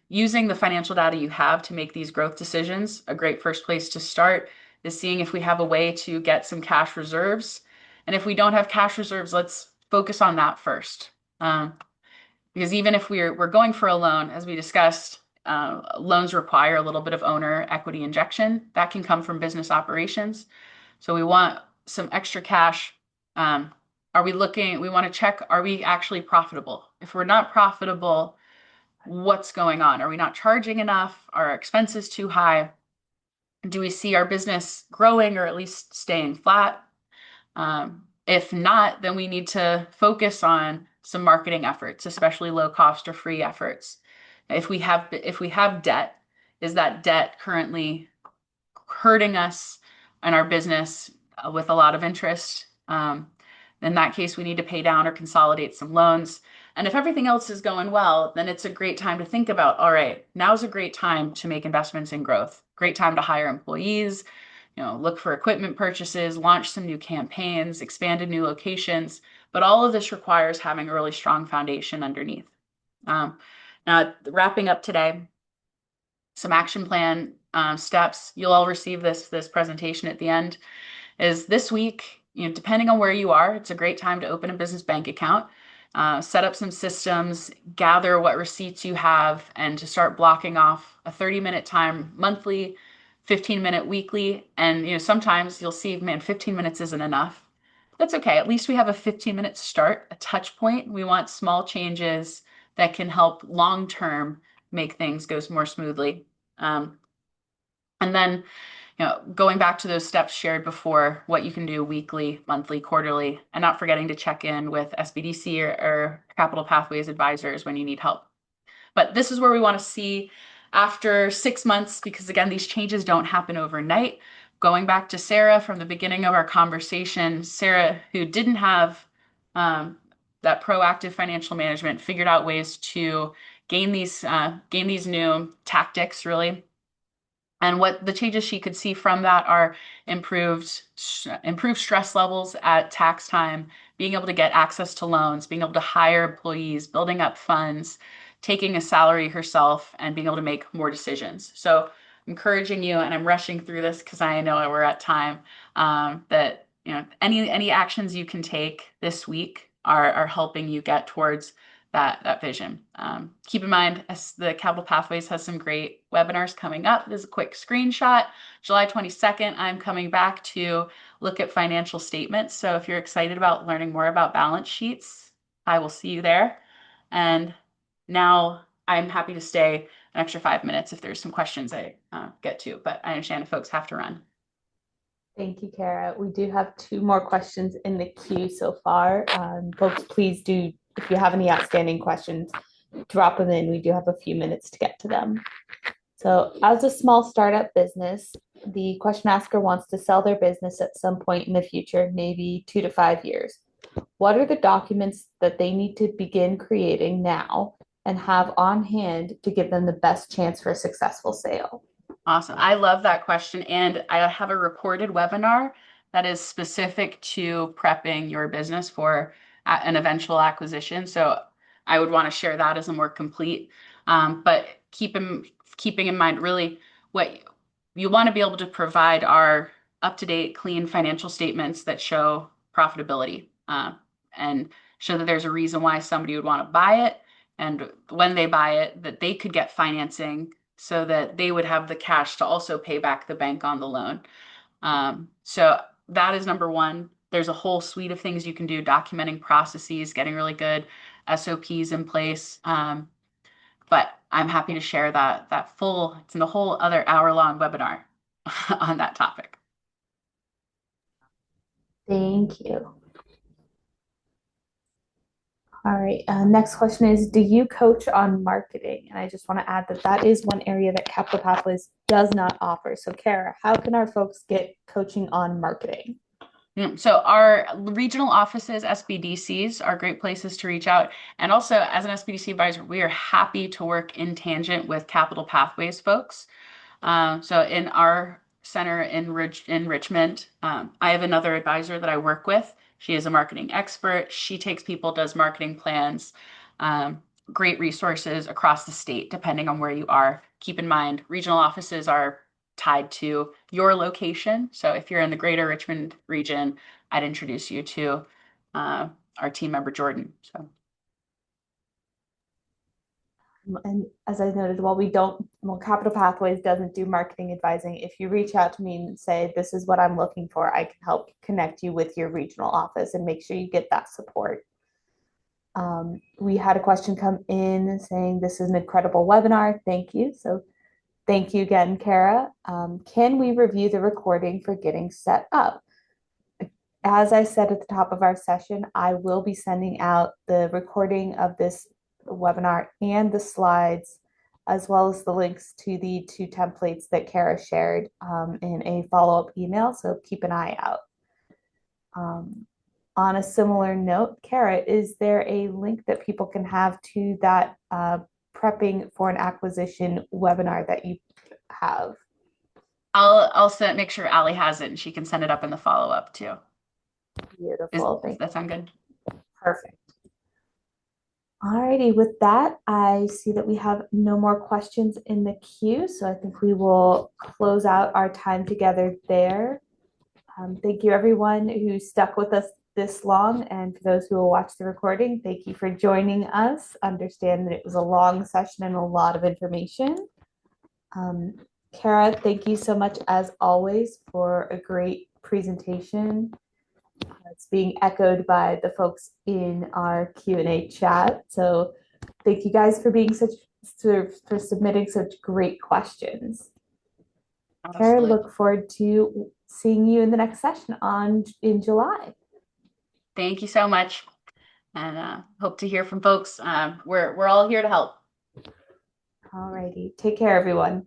using the financial data you have to make these growth decisions. A great first place to start is seeing if we have a way to get some cash reserves. And if we don't have cash reserves, let's focus on that first. Because even if we're going for a loan, as we discussed, loans require a little bit of owner equity injection. That can come from business operations. So we want some extra cash. We want to check, are we actually profitable? If we're not profitable, what's going on? Are we not charging enough? Are our expenses too high? Do we see our business growing or at least staying flat? If not, then we need to focus on some marketing efforts, especially low cost or free efforts. If we have debt, is that debt currently hurting us and our business with a lot of interest? In that case, we need to pay down or consolidate some loans. And if everything else is going well, then it's a great time to think about, all right, now's a great time to make investments in growth. Great time to hire employees, look for equipment purchases, launch some new campaigns, expand to new locations. But all of this requires having a really strong foundation underneath. Now, wrapping up today, some action plan steps. You'll all receive this presentation at the end. Is this week, depending on where you are, it's a great time to open a business bank account, set up some systems, gather what receipts you have, and to start blocking off a 30-minute time monthly 15-minute weekly. And sometimes you'll see, man, 15 minutes isn't enough. That's okay. At least we have a 15-minute start, a touch point. We want small changes that can help long term make things go more smoothly. And then, going back to those steps shared before, what you can do weekly, monthly, quarterly, and not forgetting to check in with SBDC or Capital Pathways advisors when you need help. But this is where we want to see after 6 months, because again, these changes don't happen overnight. Going back to Sarah from the beginning of our conversation, Sarah, who didn't have that proactive financial management, figured out ways to gain these new tactics, really. And what the changes she could see from that are improved stress levels at tax time, being able to get access to loans, being able to hire employees, building up funds, taking a salary herself, and being able to make more decisions. So encouraging you, and I'm rushing through this because I know we're at time, that any actions you can take this week are helping you get towards that vision. Keep in mind, as the Capital Pathways has some great webinars coming up. This is a quick screenshot. July 22nd, I'm coming back to look at financial statements. So if you're excited about learning more about balance sheets, I will see you there. And now I'm happy to stay an extra 5 minutes if there's some questions I get to, but I understand if folks have to run. Thank you, Kara. We do have 2 more questions in the queue so far. Folks, please do, if you have any outstanding questions, drop them in. We do have a few minutes to get to them. So as a small startup business, the question asker wants to sell their business at some point in the future, maybe 2 to 5 years. What are the documents that they need to begin creating now and have on hand to give them the best chance for a successful sale? Awesome. I love that question. And I have a recorded webinar that is specific to prepping your business for an eventual acquisition. So I would want to share that as a more complete. But keeping in mind really what you want to be able to provide are up-to-date, clean financial statements that show profitability and show that there's a reason why somebody would want to buy it. And when they buy it, that they could get financing so that they would have the cash to also pay back the bank on the loan. So that is number one. There's a whole suite of things you can do, documenting processes, getting really good SOPs in place. But I'm happy to share that full, it's in a whole other hour-long webinar on that topic. Thank you. All right, next question is, do you coach on marketing? And I just want to add that that is one area that Capital Pathways does not offer. So Kara, how can our folks get coaching on marketing? So our regional offices, SBDCs, are great places to reach out. And also as an SBDC advisor, we are happy to work in tangent with Capital Pathways folks. So in our center in Richmond, I have another advisor that I work with. She is a marketing expert. She takes people, does marketing plans, great resources across the state, depending on where you are. Keep in mind, regional offices are tied to your location. So if you're in the greater Richmond region, I'd introduce you to our team member, Jordan. So. And as I noted, while Capital Pathways doesn't do marketing advising, if you reach out to me and say, this is what I'm looking for, I can help connect you with your regional office and make sure you get that support. We had a question come in saying, this is an incredible webinar. Thank you. So thank you again, Kara. Can we review the recording for getting set up? As I said at the top of our session, I will be sending out the recording of this webinar and the slides, as well as the links to the 2 templates that Kara shared in a follow-up email. So keep an eye out. On a similar note, Kara, is there a link that people can have to that prepping for an acquisition webinar that you have? I'll make sure Allie has it and she can send it up in the follow-up too. Beautiful. Does that sound good? Perfect. Alrighty, with that, I see that we have no more questions in the queue, so I think we will close out our time together there. Thank you everyone who stuck with us this long, and for those who will watch the recording, thank you for joining us. Understand that it was a long session and a lot of information. Kara, thank you so much as always for a great presentation. It's being echoed by the folks in our Q&A chat. So thank you guys for being for submitting such great questions. Kara, Absolutely. look forward to seeing you in the next session in July. Thank you so much. And hope to hear from folks. We're all here to help. All righty. Take care, everyone.